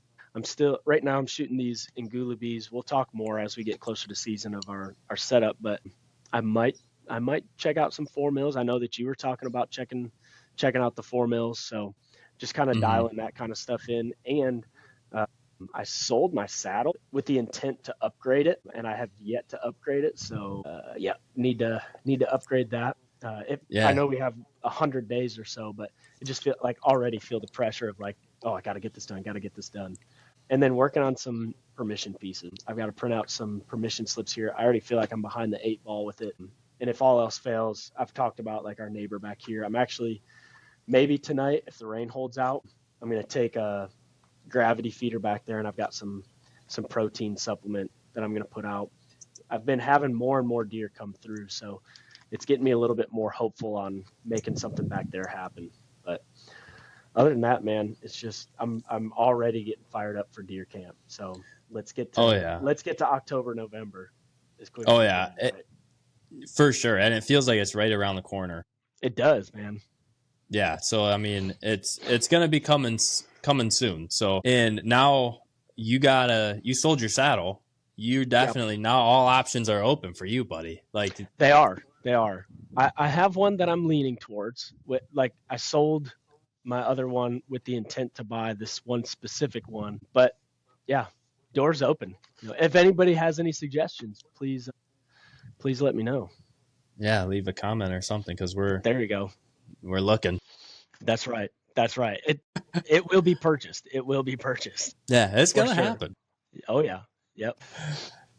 Right now I'm shooting these Ngula bees. We'll talk more as we get closer to season of our setup, but I might check out some 4 mils. I know that you were talking about checking out the 4 mils. So just kind of dialing that kind of stuff in. And I sold my saddle with the intent to upgrade it, and I have yet to upgrade it. So need to upgrade that. I know we have 100 days or so, but it just already feel the pressure of like, oh, I got to get this done. And then working on some permission pieces. I've got to print out some permission slips here. I already feel like I'm behind the 8 ball with it. And if all else fails, I've talked about like our neighbor back here. I'm actually, maybe tonight, if the rain holds out, I'm going to take a gravity feeder back there, and I've got some protein supplement that I'm going to put out. I've been having more and more deer come through, so it's getting me a little bit more hopeful on making something back there happen. But other than that, man, it's just I'm already getting fired up for deer camp. So let's get to October, November as quick. Oh yeah, for sure, and it feels like it's right around the corner. It does, man. Yeah, so I mean, it's gonna be coming soon. So, and now you sold your saddle. You definitely now all options are open for you, buddy. Like they are. I have one that I'm leaning towards. Like, I sold my other one with the intent to buy this one specific one, but yeah, doors open. If anybody has any suggestions, please let me know. Yeah, leave a comment or something, because There you go. we're looking. That's right. That's right. It will be purchased. It will be purchased. Yeah, it's For gonna sure. happen. Oh yeah. Yep.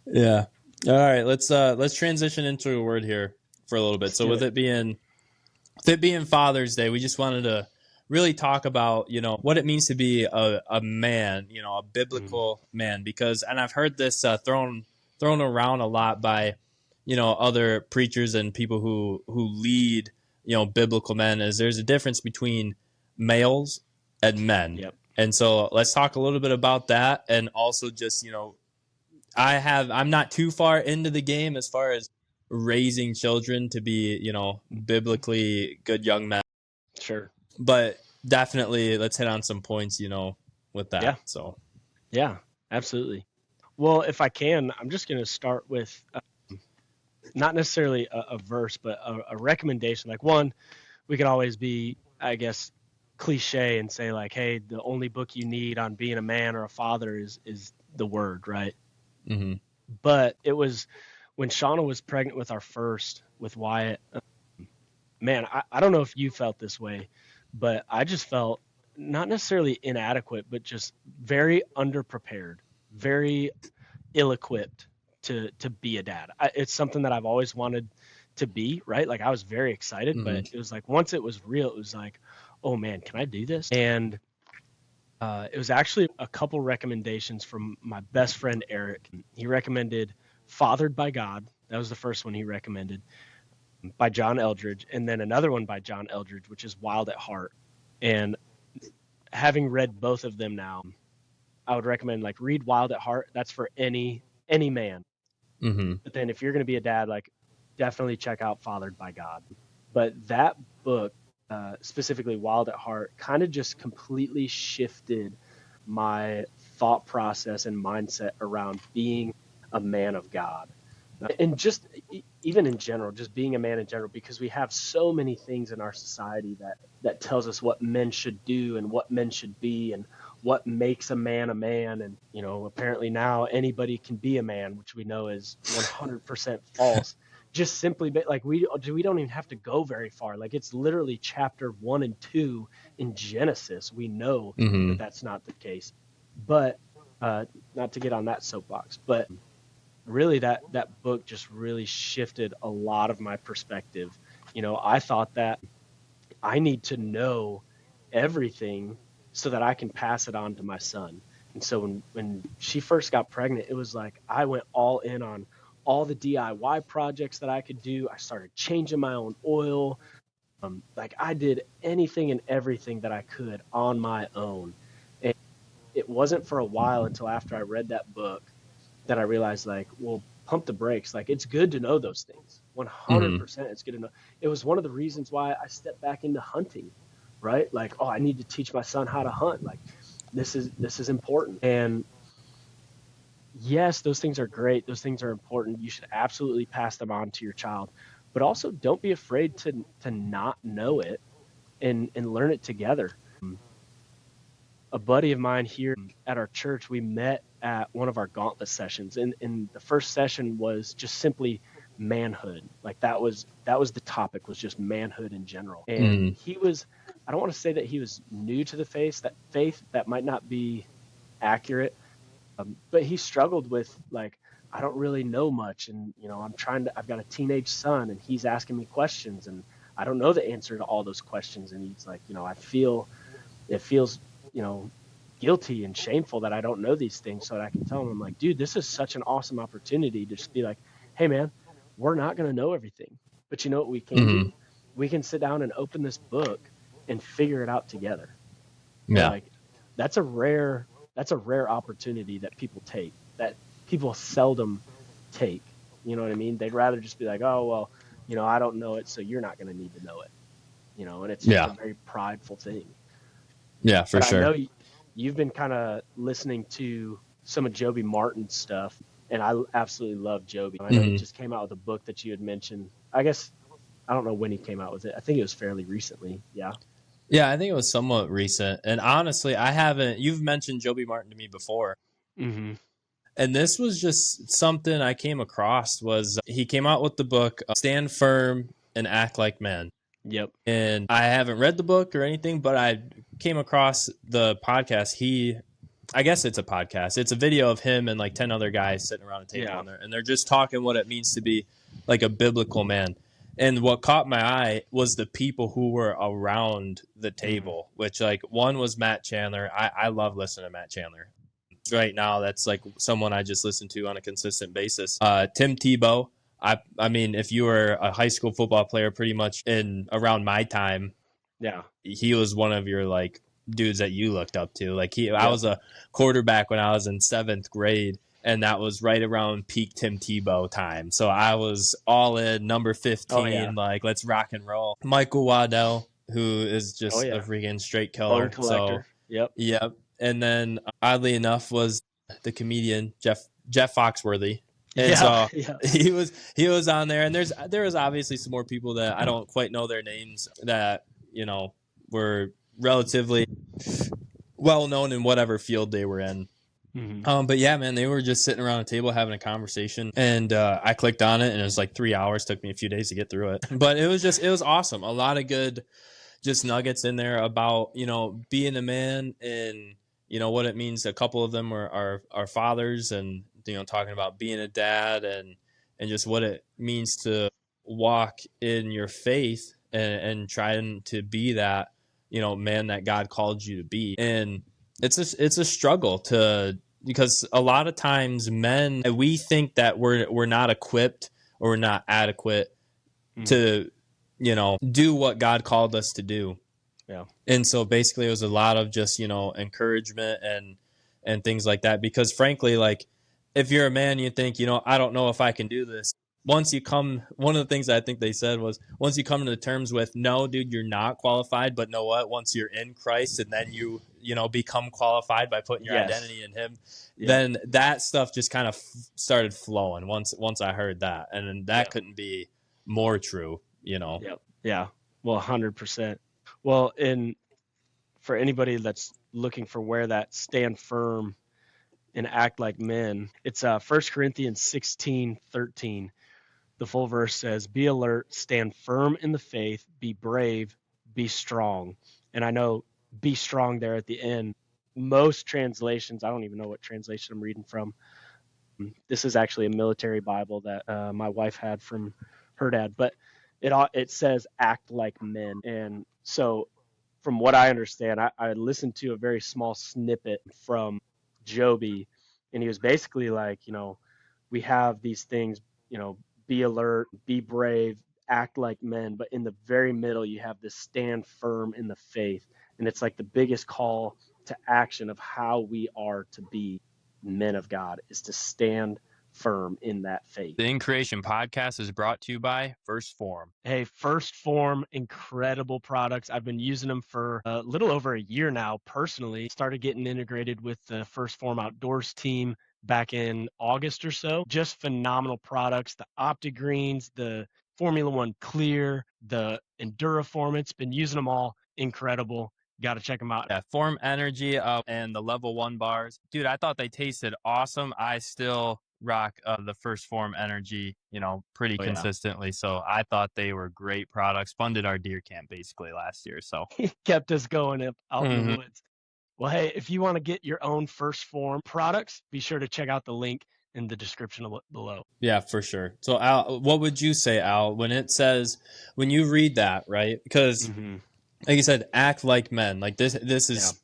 Yeah. All right, let's transition into a word here for a little bit. Let's So do with it. it being Father's Day, we just wanted to really talk about, what it means to be a man, a Mm. biblical man, because, and I've heard this thrown around a lot by, other preachers and people who lead, biblical men, is there's a difference between males and men. Yep. And so let's talk a little bit about that, and also just, I'm not too far into the game as far as raising children to be, biblically good young men. Sure. But definitely let's hit on some points, with Yeah. that. So, Yeah. Absolutely. Well, if I can, I'm just going to start with not necessarily a verse, but a recommendation. Like one, we could always be, I guess, cliche and say like, hey, the only book you need on being a man or a father is the Word, right? mm-hmm. But it was when Shauna was pregnant with our first, with Wyatt. Man, I don't know if you felt this way, but I just felt not necessarily inadequate, but just very underprepared, very ill-equipped to be a dad. It's something that I've always wanted to be, right? Like I was very excited, Mm-hmm. but it was like once it was real, it was like, oh man, can I do this? And it was actually a couple recommendations from my best friend Eric. He recommended Fathered by God. That was the first one he recommended, by John Eldridge, and then another one by John Eldridge, which is Wild at Heart. And having read both of them now, I would recommend like read Wild at Heart. That's for any man. Mm-hmm. But then if you're going to be a dad, like definitely check out Fathered by God. But that book, specifically Wild at Heart, kind of just completely shifted my thought process and mindset around being a man of God. And just even in general, just being a man in general, because we have so many things in our society that tells us what men should do and what men should be and what makes a man. And apparently now anybody can be a man, which we know is 100% false. Just simply like we don't even have to go very far. Like it's literally chapter 1 and 2 in Genesis. We know Mm-hmm. that that's not the case. But not to get on that soapbox, but really that book just really shifted a lot of my perspective. I thought that I need to know everything so that I can pass it on to my son. And so when she first got pregnant, it was like I went all in on all the DIY projects that I could do. I started changing my own oil. Like I did anything and everything that I could on my own. And it wasn't for a while until after I read that book that I realized, like, well, pump the brakes. Like, it's good to know those things. Mm-hmm. 100% it's good to know. It was one of the reasons why I stepped back into hunting, right? Like, oh, I need to teach my son how to hunt. Like, this is important. And yes, those things are great. Those things are important. You should absolutely pass them on to your child. But also don't be afraid to not know it and learn it together. A buddy of mine here at our church, we met at one of our gauntlet sessions, and the first session was just simply manhood. Like that was the topic, was just manhood in general. And Mm-hmm. he was, I don't want to say that he was new to the faith, that might not be accurate, but he struggled with like, I don't really know much, and I've got a teenage son, and he's asking me questions, and I don't know the answer to all those questions, and he's like, it feels, guilty and shameful that I don't know these things, so that I can tell him. I'm like, dude, this is such an awesome opportunity to just be like, hey man, we're not going to know everything, but you know what we can Mm-hmm. do? We can sit down and open this book and figure it out together. And Yeah. like, that's a rare opportunity that people seldom take. You know what I mean? They'd rather just be like, oh, well, I don't know it, so you're not going to need to know it. And it's just a very prideful thing. Yeah, for But I know sure. you've been kind of listening to some of Joby Martin's stuff, and I absolutely love Joby. I know he Mm-hmm. just came out with a book that you had mentioned. I guess I don't know when he came out with it. I think it was fairly recently. Yeah. Yeah, I think it was somewhat recent. And honestly, I haven't. You've mentioned Joby Martin to me before, Mm-hmm. And this was just something I came across. Was he came out with the book Stand Firm and Act Like Men. Yep. And I haven't read the book or anything, but I came across the podcast. I guess it's a podcast. It's a video of him and like 10 other guys sitting around a table and they're just talking what it means to be like a biblical man. And what caught my eye was the people who were around the table, which like one was Matt Chandler. I love listening to Matt Chandler. Right now, that's like someone I just listen to on a consistent basis. Tim Tebow. I mean, if you were a high school football player pretty much in around my time, he was one of your like dudes that you looked up to. Like I was a quarterback when I was in 7th grade, and that was right around peak Tim Tebow time. So I was all in, number 15, like let's rock and roll. Michael Waddell, who is just a freaking straight killer. So yep. And then oddly enough was the comedian Jeff Foxworthy. And so he was on there, and there was obviously some more people that I don't quite know their names that, you know, were relatively well known in whatever field they were in. But yeah, man, they were just sitting around a table having a conversation, and I clicked on it, and it was like 3 hours. Took me a few days to get through it, but it was awesome. A lot of good just nuggets in there about, you know, being a man and, you know, what it means. A couple of them are fathers, and, you know, talking about being a dad and just what it means to walk in your faith and trying to be that, you know, man that God called you to be. And it's a struggle because a lot of times men, we think that we're not equipped or we're not adequate to, you know, do what God called us to do. Yeah. And so basically it was a lot of just, you know, encouragement and things like that. Because frankly, like if you're a man, you think, you know, I don't know if I can do this. One of the things I think they said was, once you come to the terms with, no, dude, you're not qualified, but know what? Once you're in Christ and then you know, become qualified by putting your identity in him, then that stuff just kind of started flowing once I heard that. And that couldn't be more true, you know? Yeah. Well, 100%. Well, for anybody that's looking for where that stand firm and act like men, it's 1 Corinthians 16:13. The full verse says, "Be alert, stand firm in the faith, be brave, be strong." And I know "be strong" there at the end. Most translations, I don't even know what translation I'm reading from. This is actually a military Bible that my wife had from her dad, but it says "act like men." And so from what I understand, I listened to a very small snippet from Joby, and he was basically like, you know, we have these things, you know, be alert, be brave, act like men, but in the very middle you have this stand firm in the faith. And it's like the biggest call to action of how we are to be men of God is to stand firm in that faith. The In Creation podcast is brought to you by First Form. Hey, First Form, incredible products. I've been using them for a little over a year now personally. Started getting integrated with the First Form Outdoors team back in August or so. Just phenomenal products. The OptiGreens, the Formula One Clear, the Enduraformance, been using them all. Incredible. Got to check them out. Yeah, Form Energy and the Level 1 bars. Dude, I thought they tasted awesome. I still rock the First Form Energy, you know, pretty consistently. So I thought they were great products. Funded our deer camp basically last year. So kept us going out in the woods. Well, hey, if you want to get your own First Form products, be sure to check out the link in the description below. Yeah, for sure. So Al, what would you say, Al, when you read that, right? Because like you said, act like men. Like this is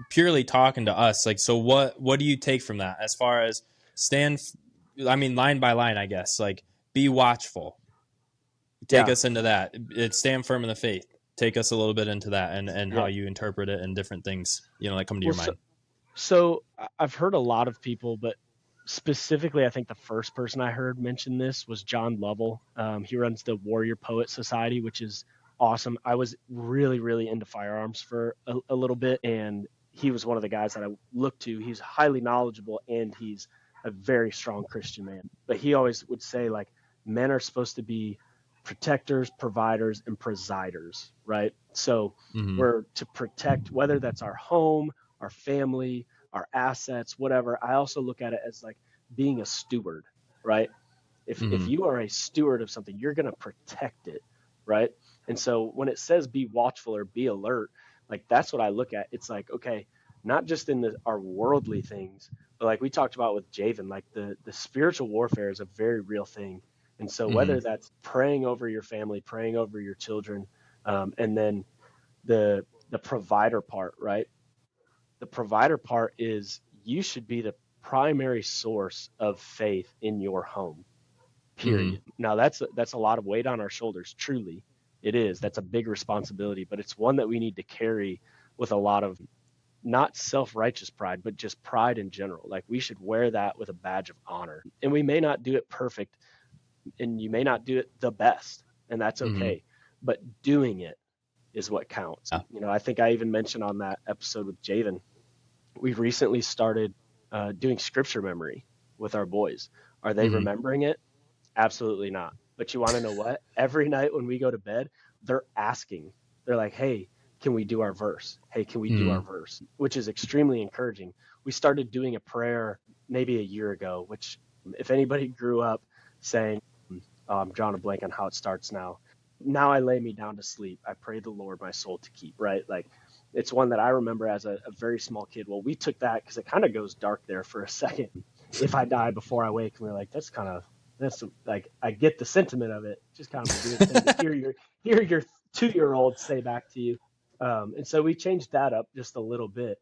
purely talking to us. Like, so what do you take from that as far as line by line, I guess, like be watchful. Take us into that. It's stand firm in the faith. Take us a little bit into that and how you interpret it and different things, you know, that come to your mind. So I've heard a lot of people, but specifically, I think the first person I heard mention this was John Lovell. He runs the Warrior Poet Society, which is awesome. I was really, really into firearms for a little bit, and he was one of the guys that I looked to. He's highly knowledgeable, and he's a very strong Christian man. But he always would say, like, men are supposed to be protectors, providers, and presiders, right? So we're to protect, whether that's our home, our family, our assets, whatever. I also look at it as like being a steward, right? If you are a steward of something, you're going to protect it, right? And so when it says be watchful or be alert, like that's what I look at. It's like, okay, not just in our worldly things, but like we talked about with Javen, like the spiritual warfare is a very real thing. And so whether that's praying over your family, praying over your children, and then the provider part, right? The provider part is you should be the primary source of faith in your home, period. Now that's a lot of weight on our shoulders, truly. It is. That's a big responsibility, but it's one that we need to carry with a lot of not self-righteous pride, but just pride in general. Like we should wear that with a badge of honor. And we may not do it perfect, and you may not do it the best, and that's okay. But doing it is what counts. You know, I think I even mentioned on that episode with Javen, we recently started doing scripture memory with our boys. Are they remembering it? Absolutely not. But you want to know what? Every night when we go to bed, they're asking. They're like, hey, can we do our verse? Hey, can we do our verse? Which is extremely encouraging. We started doing a prayer maybe a year ago, which if anybody grew up saying, I'm drawing a blank on how it starts now. Now I lay me down to sleep. I pray the Lord my soul to keep, right? Like it's one that I remember as a very small kid. Well, we took that because it kind of goes dark there for a second. If I die before I wake, and we're like, that's like, I get the sentiment of it. Just kind of a weird thing to hear your 2-year-old say back to you. And so we changed that up just a little bit.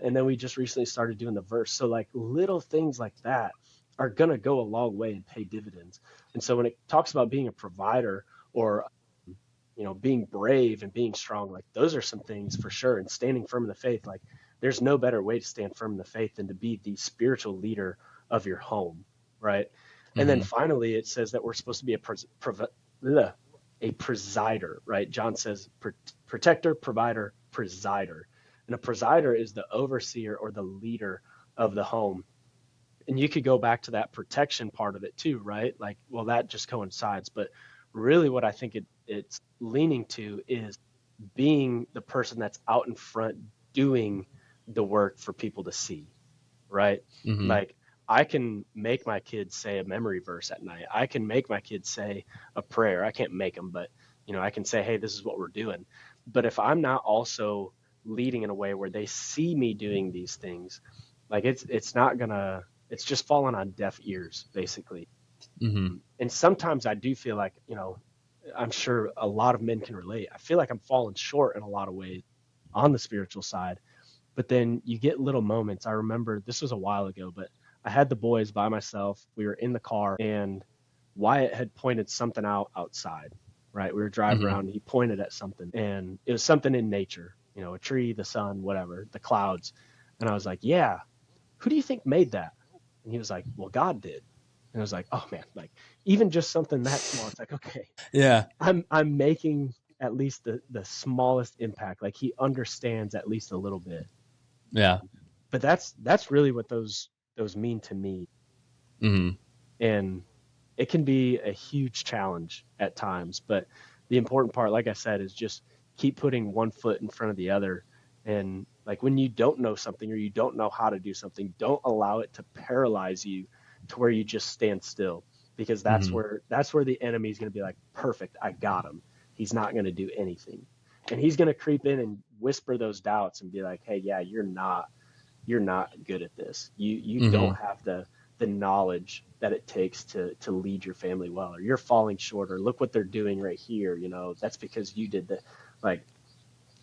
And then we just recently started doing the verse. So like little things like that are going to go a long way and pay dividends. And so when it talks about being a provider or, you know, being brave and being strong, like those are some things for sure. And standing firm in the faith, like there's no better way to stand firm in the faith than to be the spiritual leader of your home, right? And then finally, it says that we're supposed to be a presider, right? John says protector, provider, presider. And a presider is the overseer or the leader of the home. And you could go back to that protection part of it too, right? Like, well, that just coincides. But really what I think it's leaning to is being the person that's out in front doing the work for people to see, right? Like I can make my kids say a memory verse at night. I can make my kids say a prayer. I can't make them, but you know, I can say, hey, this is what we're doing. But if I'm not also leading in a way where they see me doing these things, like it's not gonna, it's just falling on deaf ears, basically. And sometimes I do feel like, you know, I'm sure a lot of men can relate. I feel like I'm falling short in a lot of ways on the spiritual side. But then you get little moments. I remember this was a while ago, but I had the boys by myself. We were in the car and Wyatt had pointed something out outside, right? We were driving around and he pointed at something and it was something in nature, you know, a tree, the sun, whatever, the clouds. And I was like, yeah, who do you think made that? And he was like, well, God did. And I was like, oh man, like even just something that small, it's like, okay, Yeah. I'm making at least the smallest impact. Like he understands at least a little bit. Yeah. But that's really what those mean to me. And it can be a huge challenge at times, but the important part, like I said, is just keep putting one foot in front of the other. And like when you don't know something or you don't know how to do something, don't allow it to paralyze you to where you just stand still, because that's where the enemy is going to be like, perfect, I got him. He's not going to do anything. And he's going to creep in and whisper those doubts and be like, hey, yeah, you're not good at this. You don't have the knowledge that it takes to lead your family well, or you're falling short, or look what they're doing right here. You know, that's because you did the, like,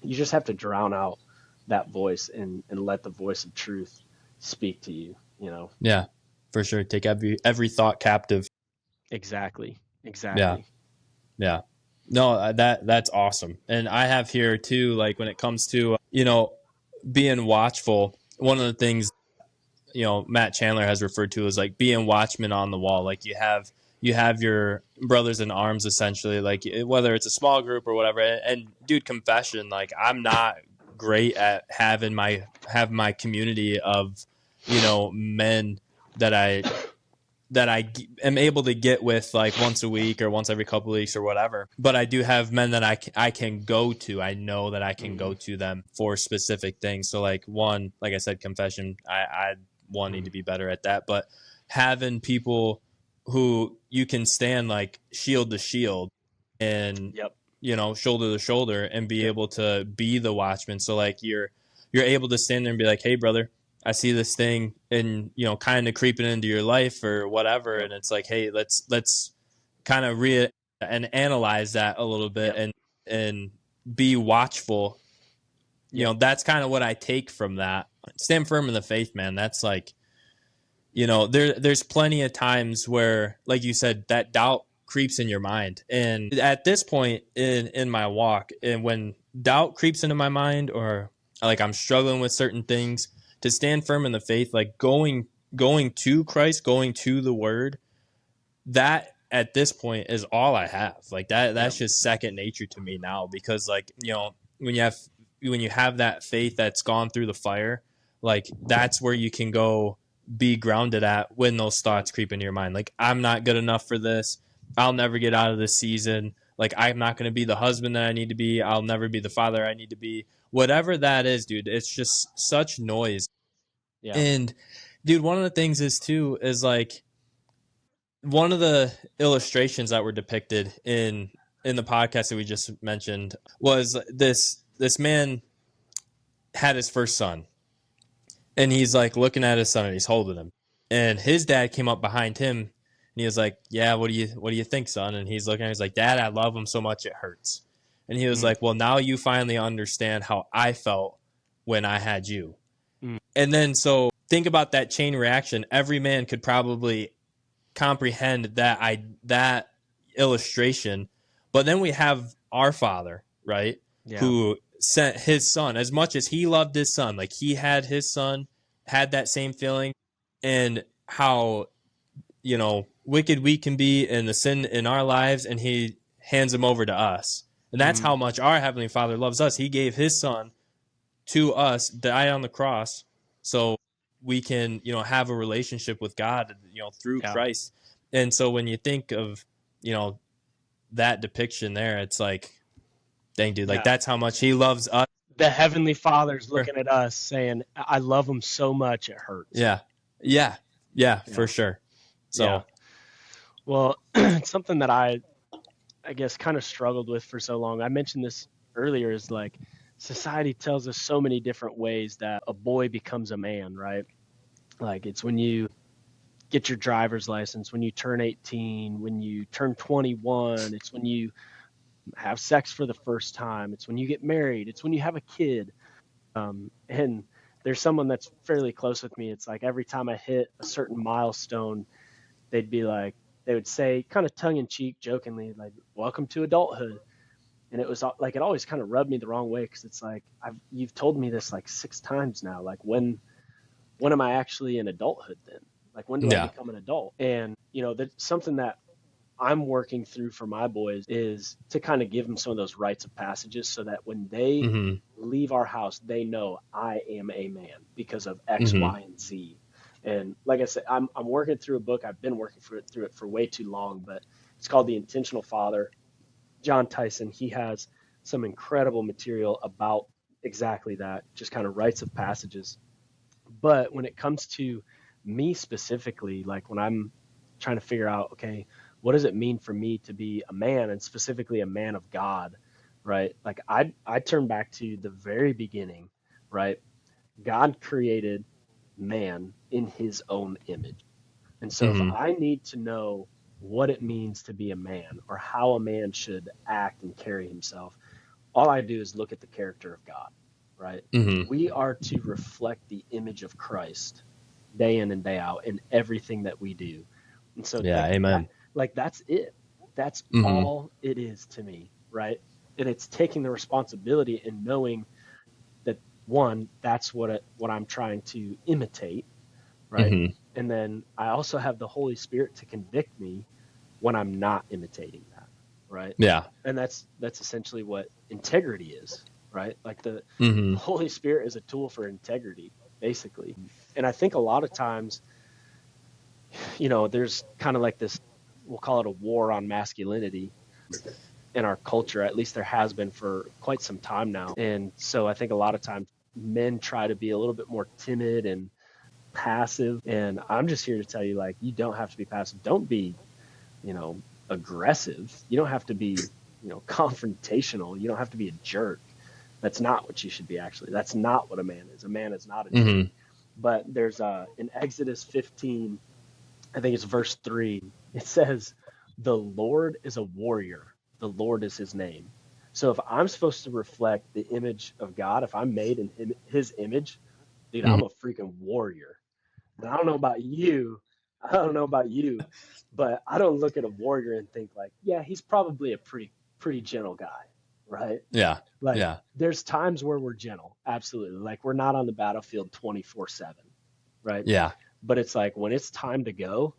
you just have to drown out that voice and let the voice of truth speak to you, you know? Yeah, for sure. Take every thought captive. Exactly. Yeah. Yeah. No, that's awesome. And I have here too, like when it comes to, you know, being watchful, one of the things, you know, Matt Chandler has referred to as like being watchmen on the wall. Like you have your brothers in arms, essentially, like whether it's a small group or whatever. And dude, confession, like I'm not great at having my community of, you know, men that I am able to get with like once a week or once every couple of weeks or whatever. But I do have men that I can go to. I know that I can go to them for specific things. So like one, like I said, confession, I need to be better at that. But having people who you can stand like shield to shield and shoulder to shoulder and be able to be the watchman. So like you're able to stand there and be like, hey brother, I see this thing and kind of creeping into your life or whatever, and it's like, hey, let's kind of and analyze that a little bit and be watchful. That's kind of what I take from that. Stand firm in the faith, man. That's like, there's plenty of times where, like you said, that doubt creeps in your mind. And at this point in my walk, and when doubt creeps into my mind, or like I'm struggling with certain things, to stand firm in the faith, like going to Christ, going to the Word, that at this point is all I have. Like that's just second nature to me now, because like, when you have that faith that's gone through the fire, like that's where you can go be grounded at when those thoughts creep into your mind. Like, I'm not good enough for this. I'll never get out of this season. Like, I'm not going to be the husband that I need to be. I'll never be the father I need to be. Whatever that is, dude, it's just such noise. Yeah. And dude, one of the things is like, one of the illustrations that were depicted in the podcast that we just mentioned was this man had his first son, and he's like looking at his son and he's holding him, and his dad came up behind him and he was like, yeah, what do you think, son? And he's looking at him, he's like, Dad, I love him so much it hurts. And he was like, well, now you finally understand how I felt when I had you. And then, so think about that chain reaction. Every man could probably comprehend that illustration. But then we have our Father, right? Yeah. Who sent his son. As much as he loved his son, like he had his son, had that same feeling, and how wicked we can be in the sin in our lives, and he hands him over to us. And that's how much our Heavenly Father loves us. He gave his son to us, died on the cross, so we can, have a relationship with God, through Christ. And so when you think of, that depiction there, it's like, dang, dude, like that's how much he loves us. The Heavenly Father's looking at us saying, I love him so much it hurts. Yeah, for sure. So, well, it's something that I guess kind of struggled with for so long. I mentioned this earlier, is like, society tells us so many different ways that a boy becomes a man, right? Like, it's when you get your driver's license, when you turn 18, when you turn 21, it's when you have sex for the first time, it's when you get married, it's when you have a kid. And there's someone that's fairly close with me. It's like every time I hit a certain milestone, they would say, kind of tongue in cheek, jokingly, like, welcome to adulthood. And it was like, it always kind of rubbed me the wrong way, because it's like, you've told me this like 6 times now. Like, when am I actually in adulthood then? Like, when do I become an adult? And, that's something that I'm working through for my boys, is to kind of give them some of those rites of passages, so that when they leave our house, they know I am a man because of X, Y, and Z. And like I said, I'm working through a book. I've been working through it for way too long, but it's called The Intentional Father. John Tyson, he has some incredible material about exactly that, just kind of rites of passages. But when it comes to me specifically, like when I'm trying to figure out, okay, what does it mean for me to be a man, and specifically a man of God, right? Like I turn back to the very beginning, right? God created man in his own image. And so if I need to know what it means to be a man, or how a man should act and carry himself, all I do is look at the character of God, right? We are to reflect the image of Christ day in and day out in everything that we do. And so amen. That's it. That's all it is to me, right? And it's taking the responsibility and knowing that, one, that's what I'm trying to imitate, right? And then I also have the Holy Spirit to convict me when I'm not imitating that, right? Yeah. And that's essentially what integrity is, right? Like the Holy Spirit is a tool for integrity, basically. And I think a lot of times, there's kind of like this, we'll call it a war on masculinity in our culture. At least there has been for quite some time now. And so I think a lot of times men try to be a little bit more timid and passive. And I'm just here to tell you, like, you don't have to be passive. Don't be, aggressive. You don't have to be, confrontational. You don't have to be a jerk. That's not what you should be, actually. That's not what a man is. A man is not a jerk. Mm-hmm. But there's in Exodus 15, I think it's verse 3, it says, the Lord is a warrior. The Lord is his name. So if I'm supposed to reflect the image of God, if I'm made in his image, dude, I'm a freaking warrior. And I don't know about you. But I don't look at a warrior and think like, yeah, he's probably a pretty gentle guy, right? Yeah. Like, Yeah. there's times where we're gentle, absolutely. Like, we're not on the battlefield 24/7, right? Yeah. But it's like, when it's time to go,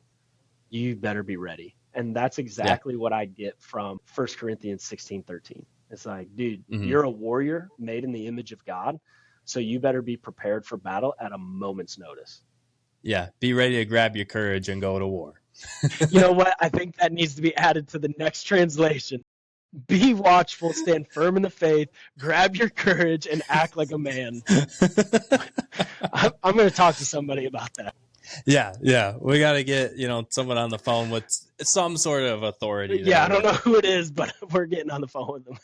you better be ready. And that's exactly what I get from 1 Corinthians 16:13. It's like, dude, you're a warrior made in the image of God, so you better be prepared for battle at a moment's notice. Yeah. Be ready to grab your courage and go to war. You know what? I think that needs to be added to the next translation. Be watchful, stand firm in the faith, grab your courage, and act like a man. I'm going to talk to somebody about that. Yeah. We got to get, someone on the phone with some sort of authority. Yeah, I don't know who it is, but we're getting on the phone with them.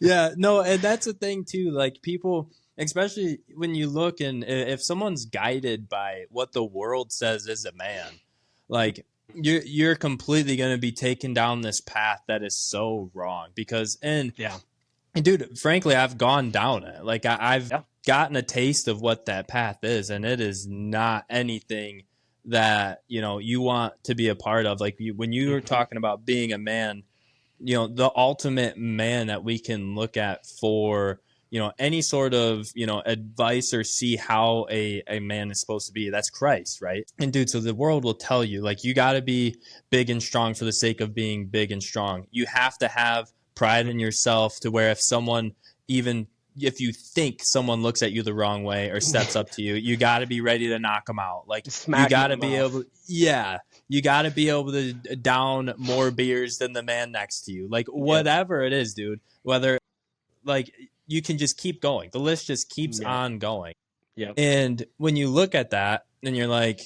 Yeah, no, and that's the thing too. Like, people, especially when you look, and if someone's guided by what the world says is a man, like, you're completely going to be taken down this path that is so wrong. Because, and dude, frankly, I've gone down it. Like, I've gotten a taste of what that path is, and it is not anything that you want to be a part of. Like, when you were talking about being a man, the ultimate man that we can look at for, any sort of, advice or see how a man is supposed to be, that's Christ, right? And dude, so the world will tell you, like, you got to be big and strong for the sake of being big and strong. You have to have pride in yourself to where if you think someone looks at you the wrong way or steps up to you, you got to be ready to knock them out. Like, you got to be able, you got to be able to down more beers than the man next to you. Like, whatever it is, dude, whether, like, you can just keep going. The list just keeps on going. Yeah. And when you look at that and you're like,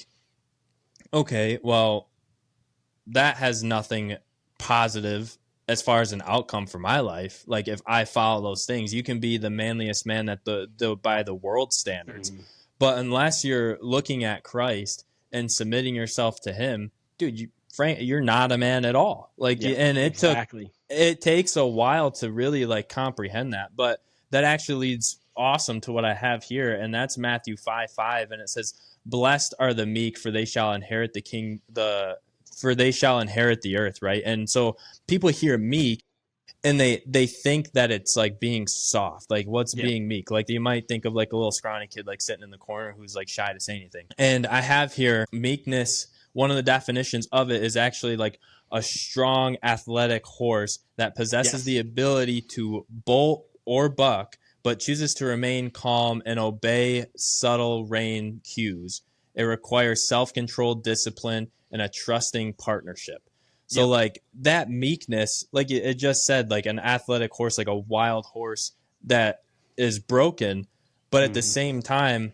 okay, well, that has nothing positive as far as an outcome for my life. Like, if I follow those things, you can be the manliest man that by the world standards. But unless you're looking at Christ and submitting yourself to him, dude, you're not a man at all. Like, and it takes a while to really, like, comprehend that. But that actually leads awesome to what I have here. And that's Matthew 5:5. And it says, blessed are the meek, for they shall inherit for they shall inherit the earth, right? And so people hear meek and they think that it's like being soft. Like, what's being meek? Like, you might think of like a little scrawny kid like sitting in the corner who's like shy to say anything. And I have here meekness. One of the definitions of it is actually like a strong athletic horse that possesses the ability to bolt or buck, but chooses to remain calm and obey subtle rein cues. It requires self-control, discipline, and a trusting partnership. So like that meekness, like it just said, like an athletic horse, like a wild horse that is broken, but at the same time,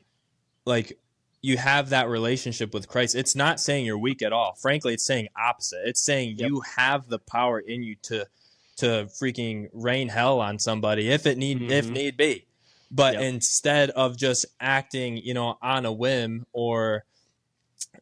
like, you have that relationship with Christ. It's not saying you're weak at all. Frankly, it's saying opposite. It's saying you have the power in you to freaking rain hell on somebody if need be. But instead of just acting, on a whim or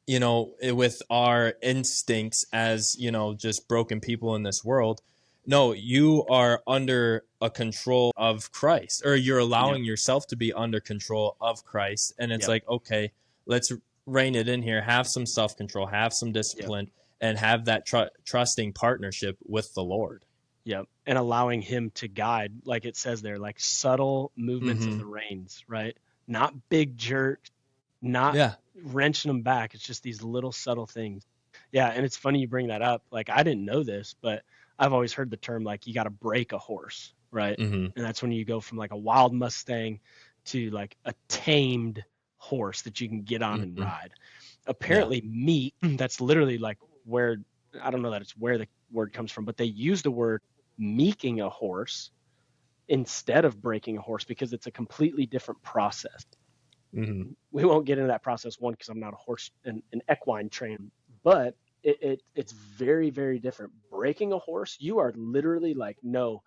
with our instincts as, just broken people in this world. No, you are under a control of Christ, or you're allowing yourself to be under control of Christ. And it's like, okay, let's rein it in here, have some self-control, have some discipline, and have that trusting partnership with the Lord. Yep. And allowing him to guide, like it says there, like subtle movements of the reins, right? Not big jerks, not wrenching them back. It's just these little subtle things. Yeah. And it's funny you bring that up. Like, I didn't know this, but I've always heard the term, like, you got to break a horse, right? And that's when you go from like a wild Mustang to like a tamed horse that you can get on and ride. Apparently meat, that's literally like where, I don't know that it's where the word comes from, but they use the word meeking a horse instead of breaking a horse because it's a completely different process. We won't get into that process, one, because I'm not a horse and an equine trainer, but it's very, very different. Breaking a horse, you are literally like, no,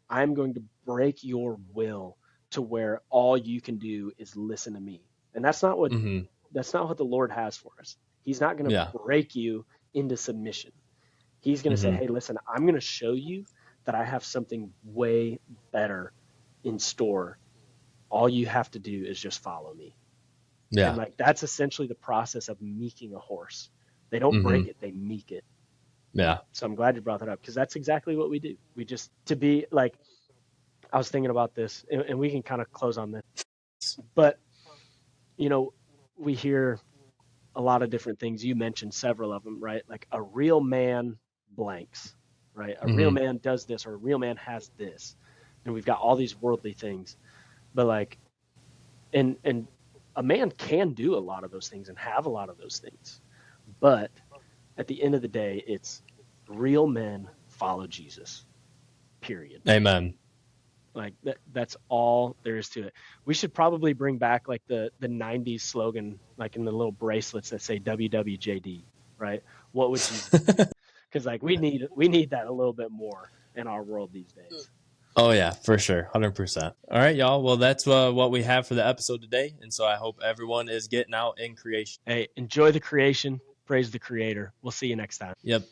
I'm going to break your will to where all you can do is listen to me. And that's not what the Lord has for us. He's not going to break you into submission. He's going to say, hey, listen, I'm going to show you that I have something way better in store. All you have to do is just follow me. Yeah. And like, that's essentially the process of meeking a horse. They don't break it, they meek it. Yeah. So I'm glad you brought that up, because that's exactly what we do. We just, to be like, I was thinking about this, and we can kind of close on this, but you know, we hear a lot of different things. You mentioned several of them, right? Like a real man blanks, right? A real man does this, or a real man has this. And we've got all these worldly things, but like, and a man can do a lot of those things and have a lot of those things. But at the end of the day, it's real men follow Jesus, period. Amen. Like that's all there is to it. We should probably bring back like the 90s slogan, like in the little bracelets that say WWJD, right? What would Jesus do? Because like we need that a little bit more in our world these days. Oh yeah, for sure. 100%. All right, y'all. Well, that's what we have for the episode today. And so I hope everyone is getting out in creation. Hey, enjoy the creation. Praise the Creator. We'll see you next time. Yep.